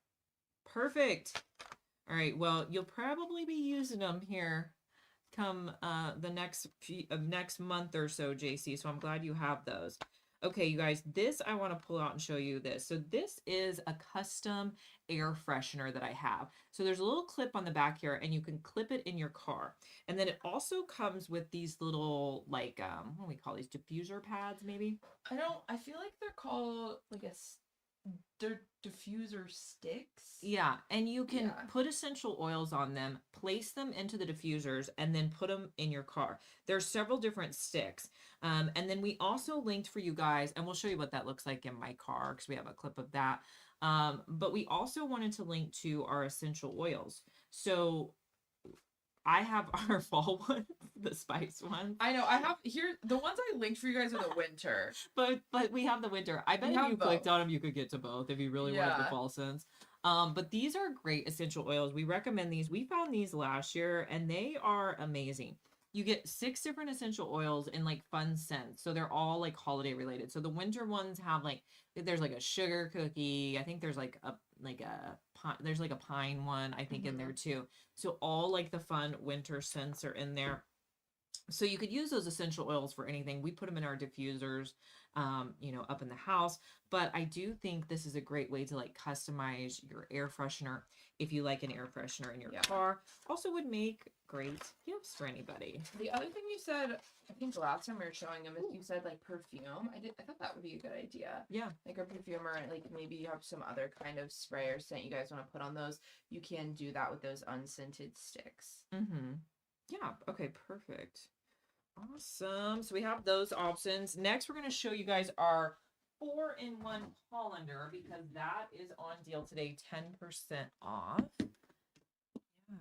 Perfect. All right, well, you'll probably be using them here come the next month or so, JC. So I'm glad you have those. Okay, you guys, this I want to pull out and show you this. So this is a custom air freshener that I have. So there's a little clip on the back here and you can clip it in your car. And then it also comes with these little what do we call these, diffuser pads maybe? I feel like they're called they're diffuser sticks. Yeah, and you can Yeah. put essential oils on them, place them into the diffusers, and then put them in your car. There's several different sticks. And then we also linked for you guys, and we'll show you what that looks like in my car because we have a clip of that. But we also wanted to link to our essential oils. So I have our fall ones, the spice ones. I know. I have here the ones I linked for you guys are the winter. But we have the winter. I bet We if have you clicked both. on them, you could get to both if you really wanted the Yeah. fall scents. But these are great essential oils. We recommend these. We found these last year and they are amazing. You get 6 different essential oils in fun scents. So they're all holiday related. So the winter ones have there's a sugar cookie. I think there's there's a pine one I think in there too. So all the fun winter scents are in there. So you could use those essential oils for anything. We put them in our diffusers, up in the house. But I do think this is a great way to customize your air freshener if you like an air freshener in your Yeah. car. Also would make great gifts for anybody. The other thing you said, I think the last time we were showing them, is you said perfume. I thought that would be a good idea. Yeah. Like a perfumer, maybe you have some other kind of spray or scent you guys want to put on those. You can do that with those unscented sticks. Mm-hmm. Yeah. Okay, perfect. Awesome. So we have those options. Next, we're going to show you guys our 4-in-1 colander because that is on deal today, 10% off. Yeah.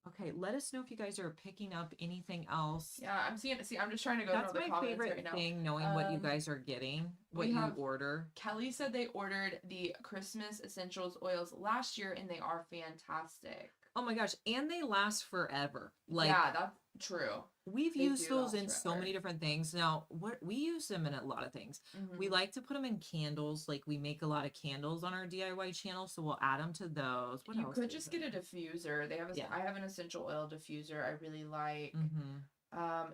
Okay, let us know if you guys are picking up anything else. Yeah, I'm seeing it. See, I'm just trying to go That's through the my comments favorite right now. thing, knowing what you guys are getting, what we you have- order. Kelly said they ordered the Christmas essentials oils last year and they are fantastic. Oh my gosh, and they last forever. Yeah, that's true. We've they used do those last in so forever. many different things. Now, what we use them in a lot of things. We Mhm. like to put them in candles. We make a lot of candles on our DIY channel, so we'll add them to those. What You else could do just we get a diffuser. They have Yeah. I have an essential oil diffuser I really like. Mm-hmm.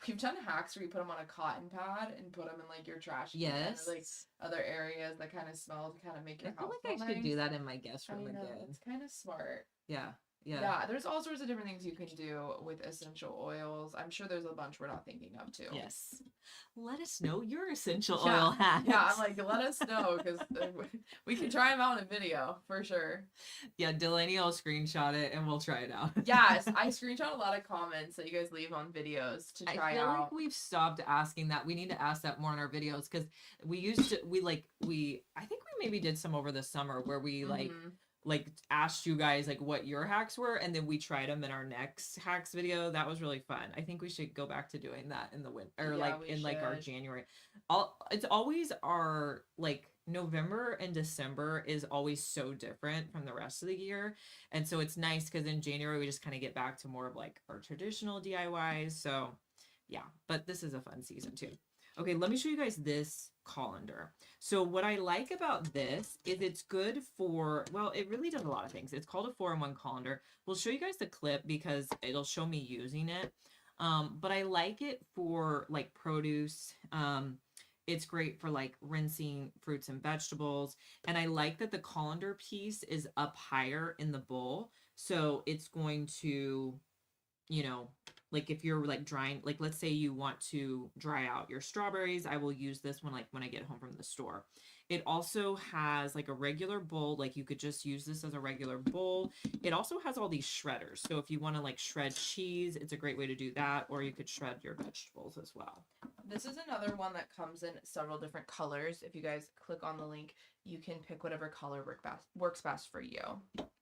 we've done hacks where you put them on a cotton pad and put them in like your trash can or like Yes. other areas that kind of smell to kind of make I your feel house like smell I should nice. do that in my guest I room know, again. it's kind of smart. Yeah. Yeah. Yeah, there's all sorts of different things you can do with essential oils. I'm sure there's a bunch we're not thinking of too. Yes. Let us know your essential Yeah, oil hacks. yeah, I'm like, let us know because we can try them out in a video for sure. Yeah, Delaney will screenshot it and we'll try it out. Yes, I screenshot a lot of comments that you guys leave on videos to I try feel like out. we've stopped asking that. We need to ask that more in our videos because I think we maybe did some over the summer where we Mhm. like asked you guys like what your hacks were and then we tried them in our next hacks video. That was really fun. I think we should go back to doing that in the winter or Yeah, like we in like our should. January. It's always our like November and December is always so different from the rest of the year. And so it's nice because in January we just kind of get back to more of like our traditional DIYs. So yeah, but this is a fun season too. Okay, let me show you guys this colander. So what I like about this is it's good for, well, it really does a lot of things. It's called a 4-in-1 colander. We'll show you guys the clip because it'll show me using it. But I like it for like produce. It's great for like rinsing fruits and vegetables. And I like that the colander piece is up higher in the bowl. So it's going to, you know, like if you're like drying, like let's say you want to dry out your strawberries, I will use this one like when I get home from the store. It also has like a regular bowl, like you could just use this as a regular bowl. It also has all these shredders. So if you want to like shred cheese, it's a great way to do that, or you could shred your vegetables as well. This is another one that comes in several different colors. If you guys click on the link, you can pick whatever color works best for you.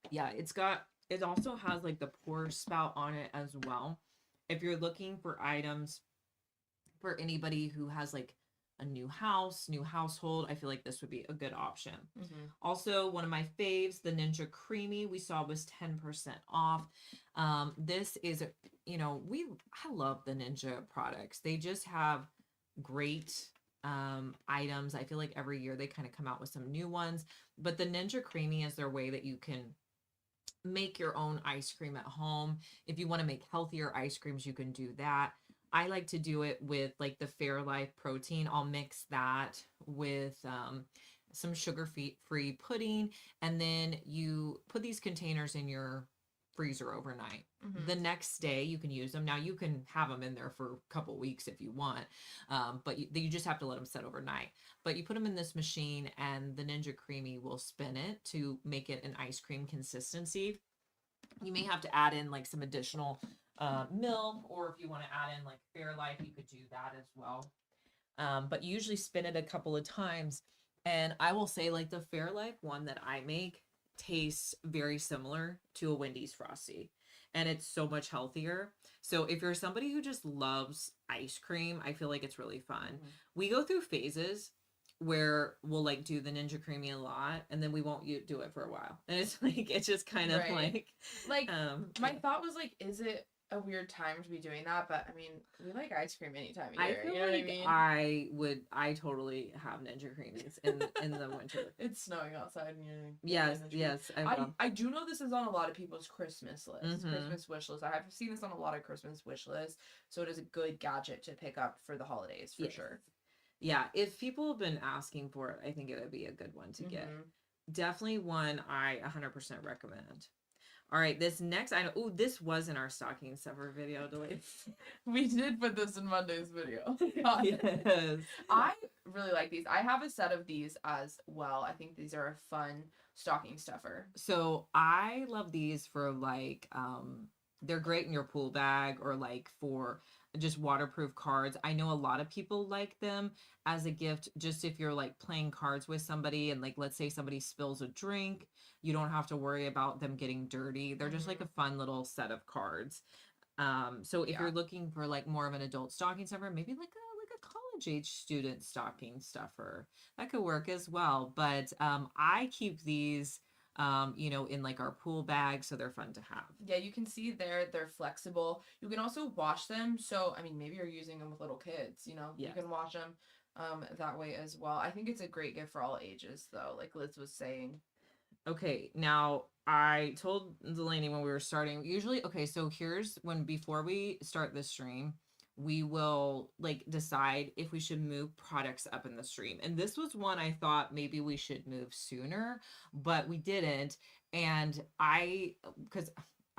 Yeah, it also has like the pour spout on it as well. If you're looking for items for anybody who has like a new house, new household, I feel like this would be a good option. Also, one of my faves, the Ninja Creamy, we saw was 10% off. This is, I love the Ninja products. They just have great items. I feel like every year they kind of come out with some new ones, but the Ninja Creamy is their way that you can make your own ice cream at home. If you want to make healthier ice creams, you can do that. I like to do it with like the Fairlife protein. I'll mix that with some sugar-free pudding, and then you put these containers in your freezer overnight. The next day you can use them. Now you can have them in there for a couple weeks if you want, but you just have to let them set overnight. But you put them in this machine and the Ninja Creamy will spin it to make it an ice cream consistency. You may have to add in like some additional milk, or if you want to add in like Fairlife, you could do that as well. But you usually spin it a couple of times. And I will say like the Fairlife one that I make tastes very similar to a Wendy's Frosty, and it's so much healthier. So if you're somebody who just loves ice cream, I feel like it's really fun. We go through phases where we'll like do the Ninja Creamy a lot and then we won't do it for a while. And it's like it's just kind of Right. Like my yeah. thought was like, is it a weird time to be doing that? But I mean, we like ice cream any time of I year. feel You know like what I mean? I totally have Ninja Creamies in the winter. It's snowing outside and you're Yes, getting the yes, I will. I do know this is on a lot of people's Christmas list, Mhm. Christmas wish list. I have seen this on a lot of Christmas wish lists, so it is a good gadget to pick up for the holidays for Yes. sure. Yeah, if people have been asking for it, I think it would be a good one to get. Definitely one I 100% recommend. All right, this next item. Oh, this was in our stocking stuffer video, Delaney. We did put this in Monday's video. Yes. I really like these. I have a set of these as well. I think these are a fun stocking stuffer. So I love these for like they're great in your pool bag or like for just waterproof cards. I know a lot of people like them as a gift just if you're like playing cards with somebody and like let's say somebody spills a drink, you don't have to worry about them getting dirty. They're just like a fun little set of cards. So if you're looking for like more of an adult stocking stuffer, maybe like a college age student stocking stuffer, that could work as well. But I keep these in like our pool bag, so they're fun to have. Yeah, you can see they're flexible. You can also wash them. So, I mean, maybe you're using them with little kids, Yes. you can wash them that way as well. I think it's a great gift for all ages though, like Liz was saying. Okay, now I told Delaney when we were starting, usually, okay, so here's before we start this stream, we will like decide if we should move products up in the stream. And this was one I thought maybe we should move sooner, but we didn't. And because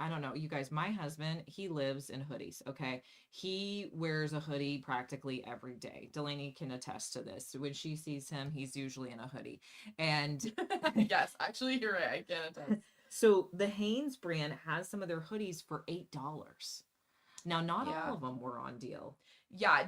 I don't know, you guys, my husband, he lives in hoodies. Okay. He wears a hoodie practically every day. Delaney can attest to this. When she sees him, he's usually in a hoodie. And Yes, actually, you're right. I can attest. so the Hanes brand has some of their hoodies for $8. Now, not Yeah. all of them were on deal. Yeah,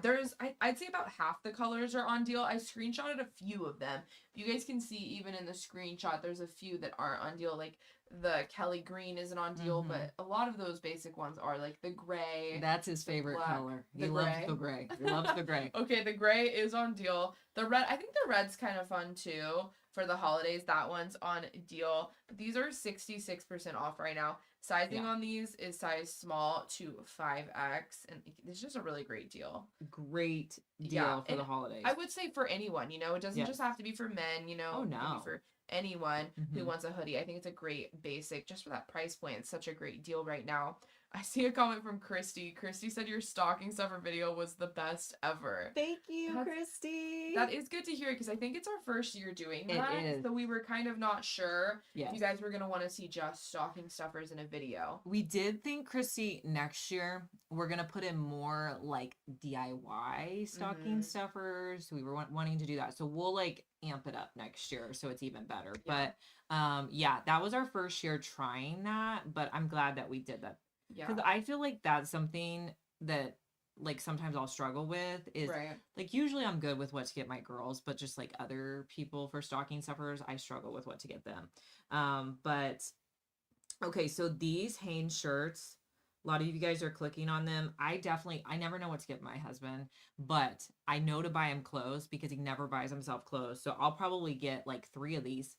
I'd say about half the colors are on deal. I screenshotted a few of them. You guys can see even in the screenshot, there's a few that aren't on deal. Like the Kelly green isn't on deal, but a lot of those basic ones are, like the gray. That's his favorite black, color. He the loves gray. the gray. He loves the gray. Okay, the gray is on deal. The red, I think the red's kind of fun too for the holidays. That one's on deal. But these are 66% off right now. Sizing on these is size small to 5X, and it's just a really great deal. Great deal Yeah, for the holidays. I would say for anyone, it doesn't Yes. just have to be for men, Oh, it can be no. for anyone who Mhm. wants a hoodie. I think it's a great basic just for that price point. It's such a great deal right now. I see a comment from Christy. Christy said your stocking stuffer video was the best ever. Thank you, That's- Christy. That is good to hear because I think it's our first year doing It that. is. So we were kind of not sure if Yes. you guys were going to want to see just stocking stuffers in a video. We did think, Christy, next year we're gonna put in more like DIY stocking Mhm. stuffers. We were wanting to do that, so we'll like amp it up next year so it's even better. Yeah. But yeah, that was our first year trying that. But I'm glad that we did that Yeah. because I feel like that's something that like sometimes I'll struggle with is Right. like usually I'm good with what to get my girls, but just like other people for stocking stuffers, I struggle with what to get them. But okay, so these Hanes shirts, a lot of you guys are clicking on them. I never know what to get my husband, but I know to buy him clothes because he never buys himself clothes. So I'll probably get like 3 of these.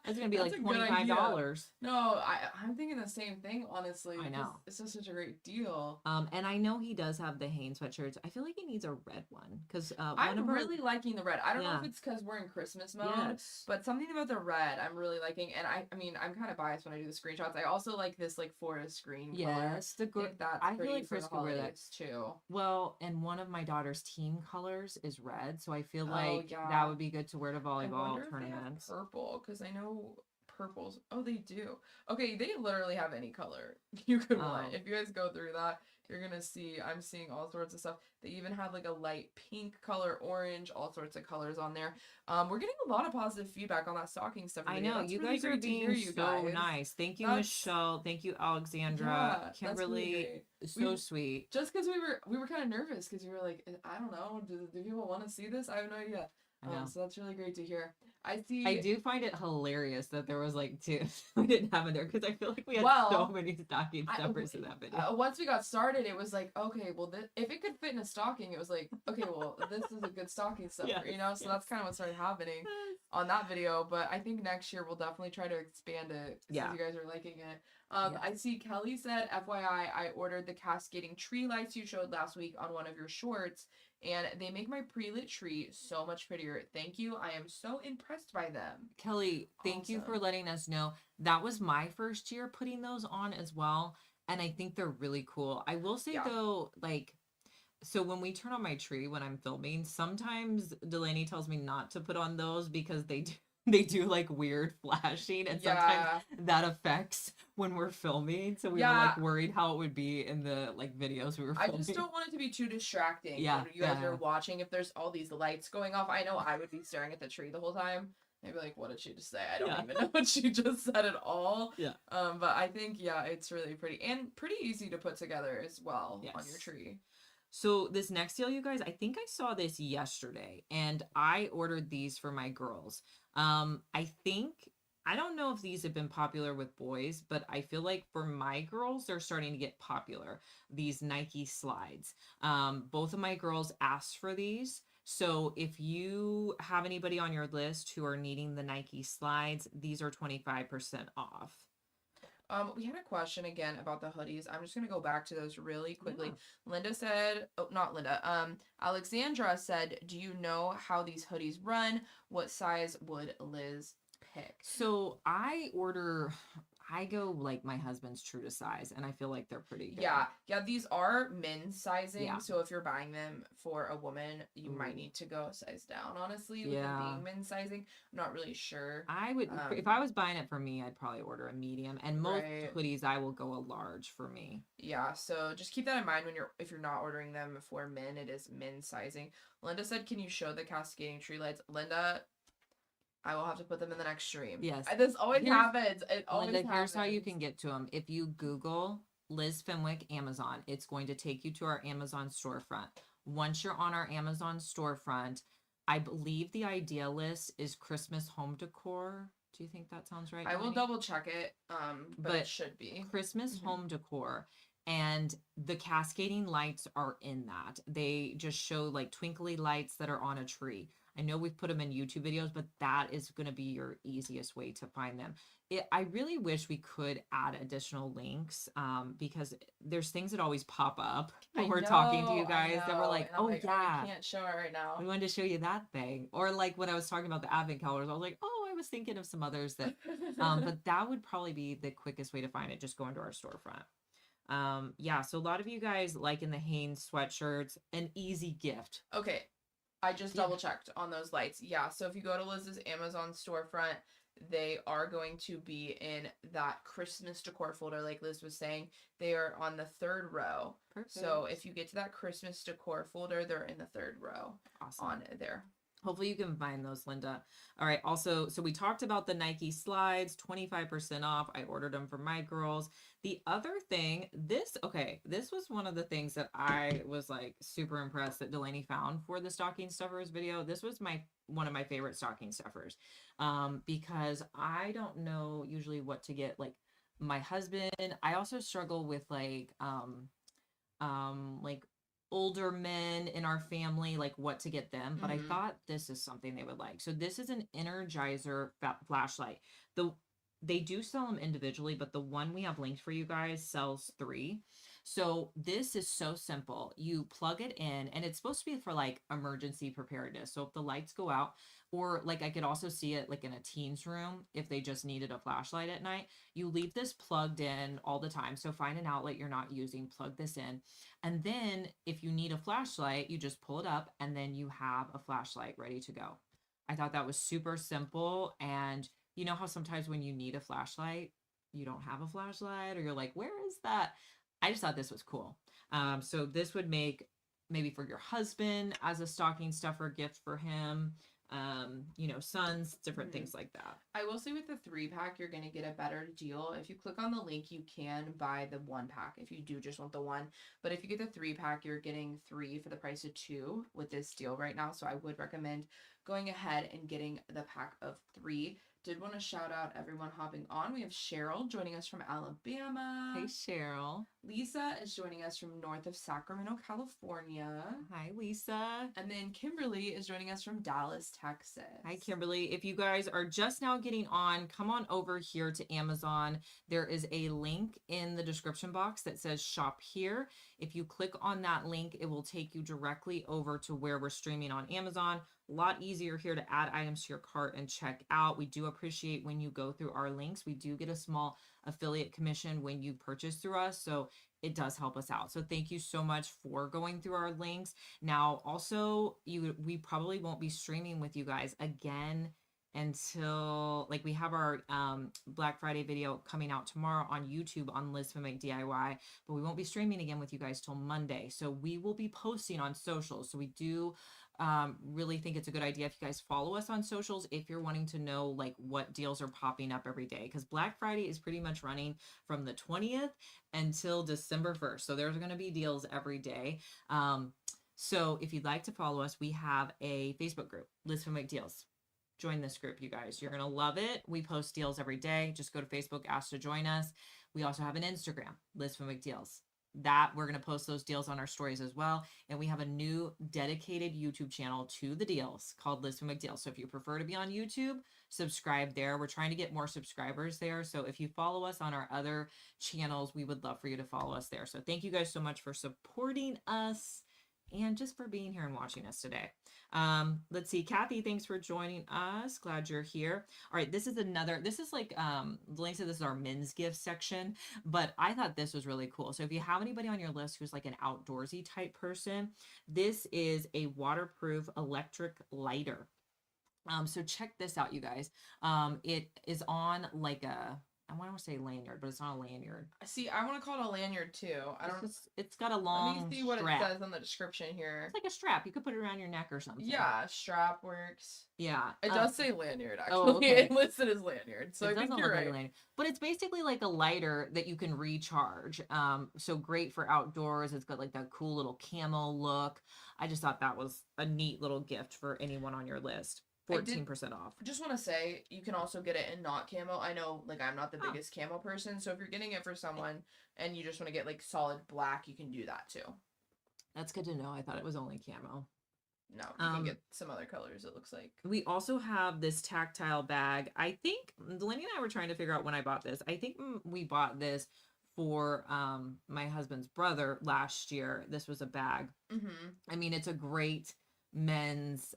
It's gonna be That's like a good idea. $25. No, I'm thinking the same thing, honestly. I because know. It's just such a great deal. And I know he does have the Hanes sweatshirts. I feel like he needs a red one because I'm really liking the red. I don't know if Yeah. it's because we're in Christmas mode, yes, but something about the red I'm really liking. And I mean, I'm kind of biased when I do the screenshots. I also like this like forest green color. yes, the I good. think that's I feel pretty like for Chris the could wear that. holidays too. Well, and one of my daughter's team colors is red, so I feel Oh, like yeah. that would be good to wear to I volleyball wonder if they have tournaments. purple because I know purples. Oh, they do. Okay, they literally have any color you could want. Oh. If you guys go through that, you're gonna see. I'm seeing all sorts of stuff. They even have like a light pink color, orange, all sorts of colors on there. We're getting a lot of positive feedback on that stocking stuff. I video. know That's you really guys are great to hear, being you so guys. nice. Thank you, That's- Michelle. Thank you, Alexandra. Yeah, that's really Kimberly. great. So We- sweet. Just because we were kind of nervous because we were like, I don't know, do people want to see this? I have no idea. I know. So that's really great to hear. I see. I do find it hilarious that there was like 2 we didn't have in there because I feel like we had Well, so many stocking I- stuffers in that video. Once we got started, it was like, okay, well, if it could fit in a stocking, it was like, okay, well, this is a good stocking stuffer, Yes, So that's kind of what started happening on that video. But I think next year we'll definitely try to expand it Yeah. since you guys are liking it. Yes. I see Kelly said, FYI, I ordered the cascading tree lights you showed last week on one of your shorts, and they make my pre-lit tree so much prettier. Thank you. I am so impressed by them. Kelly, thank you for Awesome. letting us know. That was my first year putting those on as well. And I think they're really cool. I will say Yeah. though, like, so when we turn on my tree when I'm filming, sometimes Delaney tells me not to put on those because they do like weird flashing and sometimes Yeah. that affects when we're filming. So we were Yeah. like worried how it would be in the like videos we were I filming. just don't want it to be too distracting Yeah, when you guys yeah. are watching. If there's all these lights going off, I know I would be staring at the tree the whole time. Maybe like, what did she just say? I don't Yeah. even know what she just said at all. Yeah. But I think it's really pretty and pretty easy to put together as well on your Yes. tree. So this next deal, you guys, I think I saw this yesterday and I ordered these for my girls. I don't know if these have been popular with boys, but I feel like for my girls, they're starting to get popular. These Nike slides. Both of my girls asked for these. So if you have anybody on your list who are needing the Nike slides, these are 25% off. We had a question again about the hoodies. I'm just gonna go back to those really quickly. Yeah. Linda said, oh, not Linda. Alexandra said, do you know how these hoodies run? What size would Liz pick? So I order, I go like my husband's true to size, and I feel like they're pretty good. Yeah, these are men's sizing, Yeah. so if you're buying them for a woman, you might Ooh. need to go a size down, honestly, with them Yeah. being men's sizing. I'm not really sure. I would, if I was buying it for me, I'd probably order a medium, and most Right. hoodies I will go a large for me. Yeah, so just keep that in mind when if you're not ordering them for men, it is men's sizing. Linda said, "Can you show the cascading tree lights?" Linda, I will have to put them in the next stream. Yes. This always Here's- happens. It always Linda, here's happens. how you can get to them. If you Google Liz Fenwick Amazon, it's going to take you to our Amazon storefront. Once you're on our Amazon storefront, I believe the idea list is Christmas home decor. Do you think that sounds right? I will Delaney? double check it, but it should be. Christmas Mhm. home decor, and the cascading lights are in that. They just show like twinkly lights that are on a tree. I know we've put them in YouTube videos, but that is going to be your easiest way to find them. I really wish we could add additional links, because there's things that always pop up when we're talking to you guys that we're like, and I'm oh like, yeah, I can't show it right now. we wanted to show you that thing. Or like when I was talking about the advent calendars, I was like, oh, I was thinking of some others that, but that would probably be the quickest way to find it. Just go into our storefront. Yeah, so a lot of you guys like in the Hanes sweatshirts, an easy gift. Okay, I just Yeah. double checked on those lights. Yeah, so if you go to Liz's Amazon storefront, they are going to be in that Christmas decor folder, like Liz was saying. They are on the 3rd row. Perfect. So if you get to that Christmas decor folder, they're in the 3rd row Awesome. on there. Hopefully you can find those, Linda. All right. Also, so we talked about the Nike slides, 25% off. I ordered them for my girls. The other thing, this was one of the things that I was like super impressed that Delaney found for the stocking stuffers video. This was one of my favorite stocking stuffers, because I don't know usually what to get like my husband. I also struggle with like older men in our family, like what to get them, but I Mhm. thought this is something they would like. So this is an Energizer flashlight. They do sell them individually, but the one we have linked for you guys sells 3. So this is so simple. You plug it in, and it's supposed to be for like emergency preparedness. So if the lights go out, or like I could also see it like in a teen's room if they just needed a flashlight at night, you leave this plugged in all the time. So find an outlet you're not using, plug this in. And then if you need a flashlight, you just pull it up, and then you have a flashlight ready to go. I thought that was super simple. And you know how sometimes when you need a flashlight, you don't have a flashlight, or you're like, where is that? I just thought this was cool. So this would make maybe for your husband as a stocking stuffer gift for him, sons, different Mhm. things like that. I will say with the 3-pack, you're going to get a better deal. If you click on the link, you can buy the 1-pack if you do just want the one. But if you get the 3-pack, you're getting 3 for the price of 2 with this deal right now. So I would recommend going ahead and getting the pack of 3. Did want to shout out everyone hopping on. We have Cheryl joining us from Alabama. Hey, Cheryl. Lisa is joining us from north of Sacramento, California. Hi, Lisa. And then Kimberly is joining us from Dallas, Texas. Hi, Kimberly. If you guys are just now getting on, come on over here to Amazon. There is a link in the description box that says shop here. If you click on that link, it will take you directly over to where we're streaming on Amazon. A lot easier here to add items to your cart and check out. We do appreciate when you go through our links. We do get a small affiliate commission when you purchase through us, so it does help us out. So thank you so much for going through our links. Now, also, we probably won't be streaming with you guys again until like we have our Black Friday video coming out tomorrow on YouTube on Liz Fenwick DIY, but we won't be streaming again with you guys till Monday. So we will be posting on socials. So we do really think it's a good idea if you guys follow us on socials if you're wanting to know like what deals are popping up every day, because Black Friday is pretty much running from the 20th until December 1st. So there's going to be deals every day. So if you'd like to follow us, we have a Facebook group, Liz Fenwick Deals. Join this group, you guys. You're going to love it. We post deals every day. Just go to Facebook, ask to join us. We also have an Instagram, Liz Fenwick Deals. That we're going to post those deals on our stories as well. And we have a new dedicated YouTube channel to the deals called Liz Fenwick Deals. So if you prefer to be on YouTube, subscribe there. We're trying to get more subscribers there. So if you follow us on our other channels, we would love for you to follow us there. So thank you guys so much for supporting us. and just for being here and watching us today. Let's see, Kathy, thanks for joining us. Glad you're here. All right, this is like Delaney said, this is our men's gift section, but I thought this was really cool. So if you have anybody on your list who's like an outdoorsy type person, this is a waterproof electric lighter. So check this out, you guys. It is on like I want to say lanyard, but it's not a lanyard. See, I want to call it a lanyard too. It's got a Let long me see what strap. it says on the description here. It's like a strap. You could put it around your neck or something. Yeah, strap works. Yeah. It does say lanyard, actually. Oh, okay. It listed as lanyard. So I think you're right. Lanyard, but it's basically like a lighter that you can recharge. So great for outdoors. It's got like that cool little camo look. I just thought that was a neat little gift for anyone on your list. 14% off. Just want to say, you can also get it in not camo. I know, like, I'm not the biggest camo person, so if you're getting it for someone and you just want to get, like, solid black, you can do that, too. That's good to know. I thought it was only camo. No, you can get some other colors, it looks like. We also have this tactile bag. I think, Delaney and I were trying to figure out when I bought this. I think we bought this for my husband's brother last year. This was a bag. Mm-hmm. I mean, it's a great men's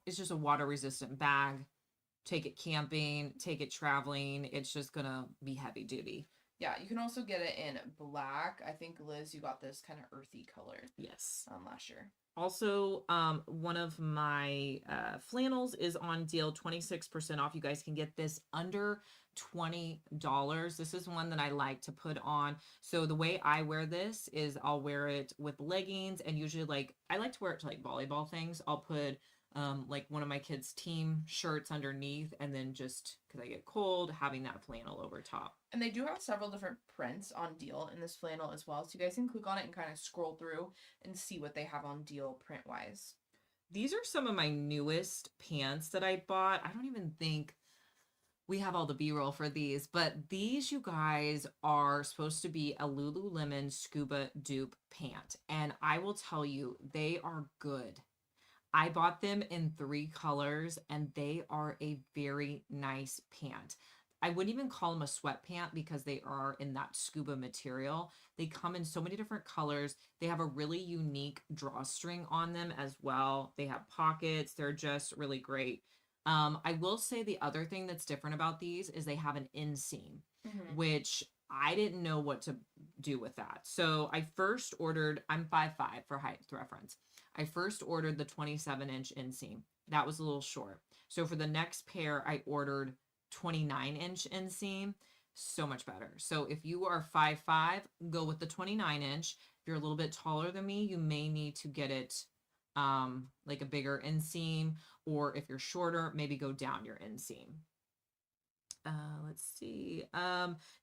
it's just a water resistant bag. Take it camping, take it traveling. It's just gonna be heavy duty. Yeah, you can also get it in black. I think, Liz, you got this kind of earthy color. Yes. Last year. Also, one of my flannels is on deal, 26% off. You guys can get this under $20. This is one that I like to put on. So the way I wear this is I'll wear it with leggings, and usually like I like to wear it to like volleyball things. I'll put like one of my kids' team shirts underneath, and then just because I get cold, having that flannel over top. And they do have several different prints on deal in this flannel as well. So you guys can click on it and kind of scroll through and see what they have on deal print wise. These are some of my newest pants that I bought. I don't even think we have all the B-roll for these, but these, you guys, are supposed to be a Lululemon scuba dupe pant. And I will tell you, they are good. I bought them in 3 colors, and they are a very nice pant. I wouldn't even call them a sweat pant because they are in that scuba material. They come in so many different colors. They have a really unique drawstring on them as well. They have pockets. They're just really great. I will say the other thing that's different about these is they have an inseam, which I didn't know what to do with that. So I first ordered, I'm 5'5" for height reference. I first ordered the 27-inch inseam. That was a little short. So for the next pair, I ordered 29-inch inseam. So much better. So if you are 5'5", go with the 29-inch. If you're a little bit taller than me, you may need to get it like a bigger inseam, or if you're shorter, maybe go down your inseam. Let's see.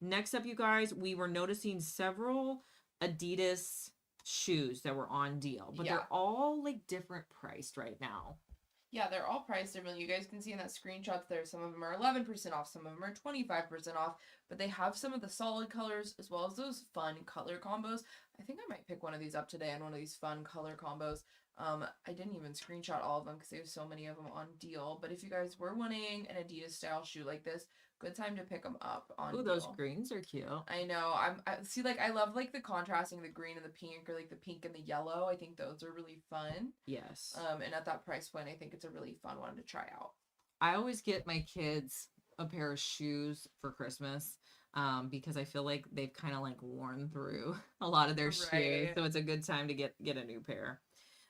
Next up, you guys, we were noticing several Adidas shoes that were on deal, but they're all like different priced right now. Yeah, they're all priced differently. You guys can see in that screenshots there, some of them are 11% off, some of them are 25% off, but they have some of the solid colors as well as those fun color combos. I think I might pick one of these up today on one of these fun color combos. I didn't even screenshot all of them because there's so many of them on deal, but if you guys were wanting an Adidas style shoe like this, good time to pick them up on deal. Those greens are cute. I know. I see, like, I love like the contrasting the green and the pink, or like the pink and the yellow. I think those are really fun. Yes. And at that price point, I think it's a really fun one to try out. I always get my kids a pair of shoes for Christmas because I feel like they've kind of like worn through a lot of their shoes, so it's a good time to get a new pair.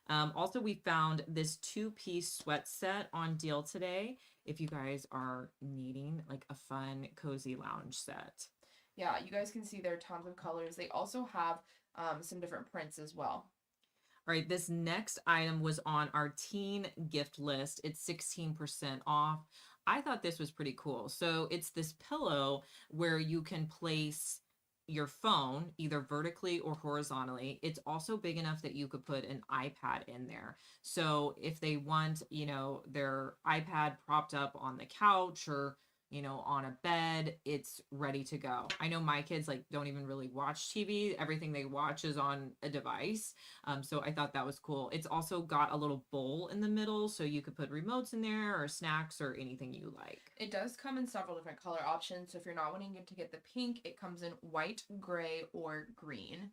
Also, we found this 2-piece sweat set on deal today if you guys are needing like a fun, cozy lounge set. Yeah, you guys can see there are tons of colors. They also have some different prints as well. All right, this next item was on our teen gift list. It's 16% off. I thought this was pretty cool. So it's this pillow where you can place your phone either vertically or horizontally. It's also big enough that you could put an iPad in there. So if they want, their iPad propped up on the couch or, on a bed, it's ready to go. I know my kids like don't even really watch TV. Everything they watch is on a device. So I thought that was cool. It's also got a little bowl in the middle, so you could put remotes in there or snacks or anything you like. It does come in several different color options. So if you're not wanting to get the pink, it comes in white, gray, or green.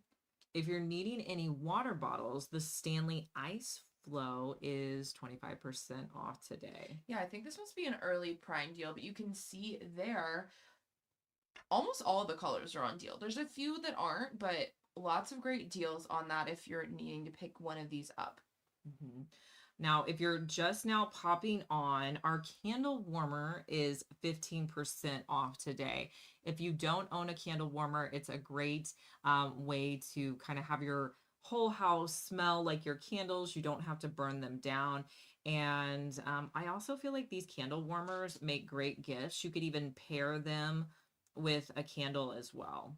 If you're needing any water bottles, the Stanley Ice Flow is 25% off today. Yeah, I think this must be an early Prime deal, but you can see there almost all the colors are on deal. There's a few that aren't, but lots of great deals on that if you're needing to pick one of these up. Mhm. Now, if you're just now popping on, our candle warmer is 15% off today. If you don't own a candle warmer, it's a great way to kind of have your whole house smell like your candles. You don't have to burn them down. And I also feel like these candle warmers make great gifts. You could even pair them with a candle as well.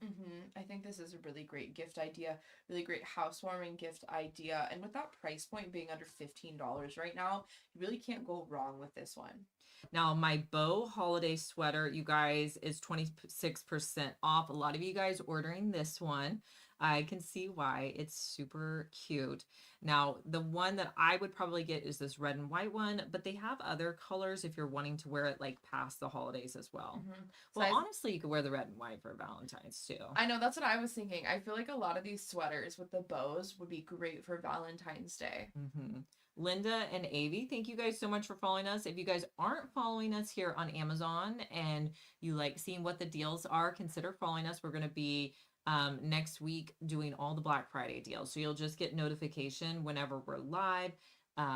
I think this is a really great gift idea, really great housewarming gift idea. And with that price point being under $15 right now, you really can't go wrong with this one. Now, my bow holiday sweater, you guys, is 26% off. A lot of you guys ordering this one. I can see why. It's super cute. Now, the one that I would probably get is this red and white one, but they have other colors if you're wanting to wear it like past the holidays as well. Well, honestly, you could wear the red and white for Valentine's too. I know, that's what I was thinking. I feel like a lot of these sweaters with the bows would be great for Valentine's Day. Linda and Avi, thank you guys so much for following us. If you guys aren't following us here on Amazon and you like seeing what the deals are, consider following us. We're going to be next week doing all the Black Friday deals. So you'll just get notification whenever we're live.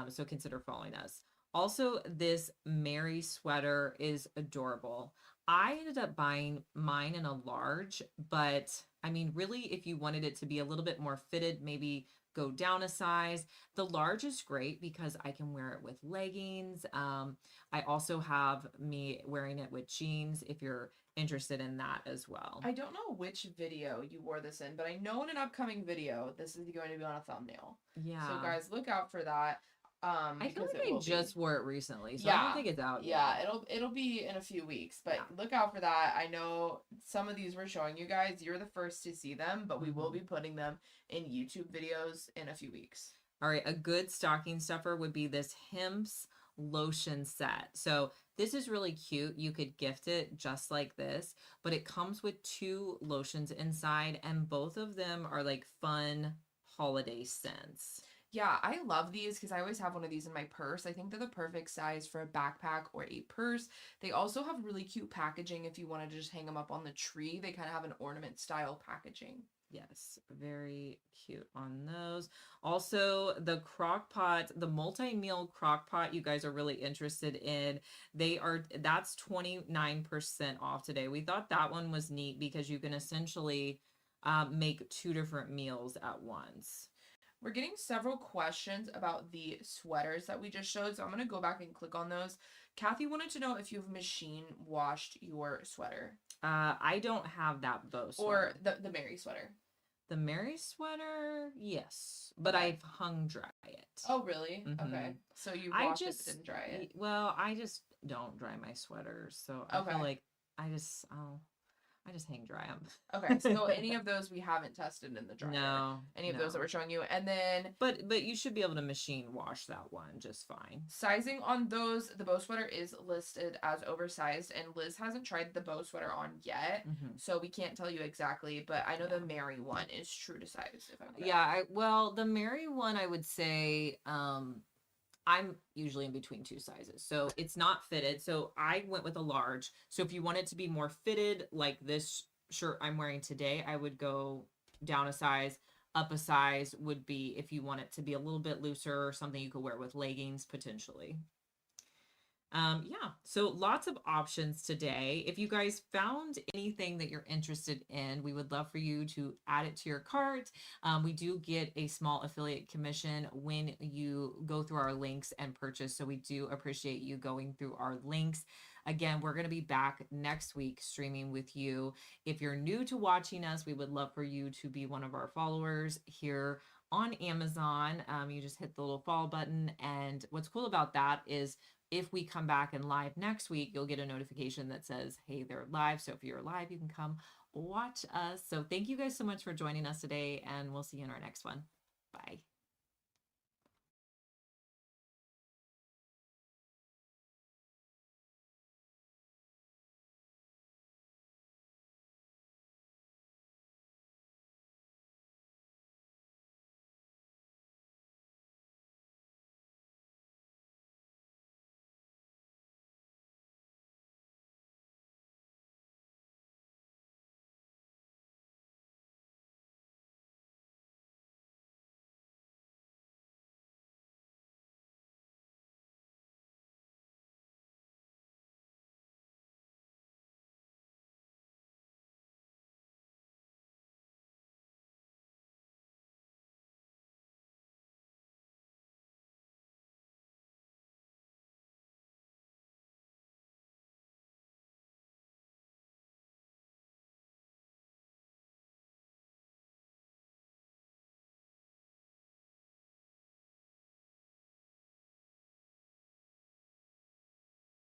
So consider following us. Also, this Mary sweater is adorable. I ended up buying mine in a large, but I mean, really, if you wanted it to be a little bit more fitted, maybe go down a size. The large is great because I can wear it with leggings. I also have me wearing it with jeans if you're interested in that as well. I don't know which video you wore this in, but I know in an upcoming video, this is going to be on a thumbnail. Yeah. So guys, look out for that. I feel like I just wore it recently, so I Yeah. don't think it's out Yeah, yet. it'll be in a few weeks, but Yeah. look out for that. I know some of these we're showing you guys. You're the first to see them, but we will be putting them in YouTube videos in a few weeks. All right, a good stocking stuffer would be this Hemp's lotion set. So this is really cute. You could gift it just like this, but it comes with 2 lotions inside, and both of them are like fun holiday scents. Yeah, I love these because I always have one of these in my purse. I think they're the perfect size for a backpack or a purse. They also have really cute packaging if you wanted to just hang them up on the tree. They kind of have an ornament style packaging. Yes, very cute on those. Also, the crock pot, the multi-meal crock pot you guys are really interested in. That's 29% off today. We thought that one was neat because you can essentially make 2 different meals at once. We're getting several questions about the sweaters that we just showed, so I'm going to go back and click on those. Kathy wanted to know if you've machine washed your sweater. I don't have that bow Or sweater. the Mary sweater. The Mary sweater, yes, but Okay. I've hung dry it. Oh, really? Okay. Mhm. So you I washed it just but didn't dry it. Well, I just don't dry my sweaters, so I feel Okay. like I just hang dry them. Okay, so any of those we haven't tested in the dryer. No, Any of those that we're showing you. And then But you should be able to machine wash that one just fine. sizing on those, the bow sweater is listed as oversized, and Liz hasn't tried the bow sweater on yet, so we can't tell you exactly, but I know the Mary one is true to size, if I'm correct. Yeah, well, the Mary one I would say I'm usually in between 2 sizes. So it's not fitted. So I went with a large. So if you want it to be more fitted, like this shirt I'm wearing today, I would go down a size. Up a size would be if you want it to be a little bit looser or something you could wear with leggings potentially. Yeah, so lots of options today. If you guys found anything that you're interested in, we would love for you to add it to your cart. We do get a small affiliate commission when you go through our links and purchase. So we do appreciate you going through our links. Again, we're going to be back next week streaming with you. If you're new to watching us, we would love for you to be one of our followers here on Amazon. You just hit the little follow button. And what's cool about that is if we come back and live next week, you'll get a notification that says, hey, they're live. So if you're live, you can come watch us. So thank you guys so much for joining us today, and we'll see you in our next one. Bye.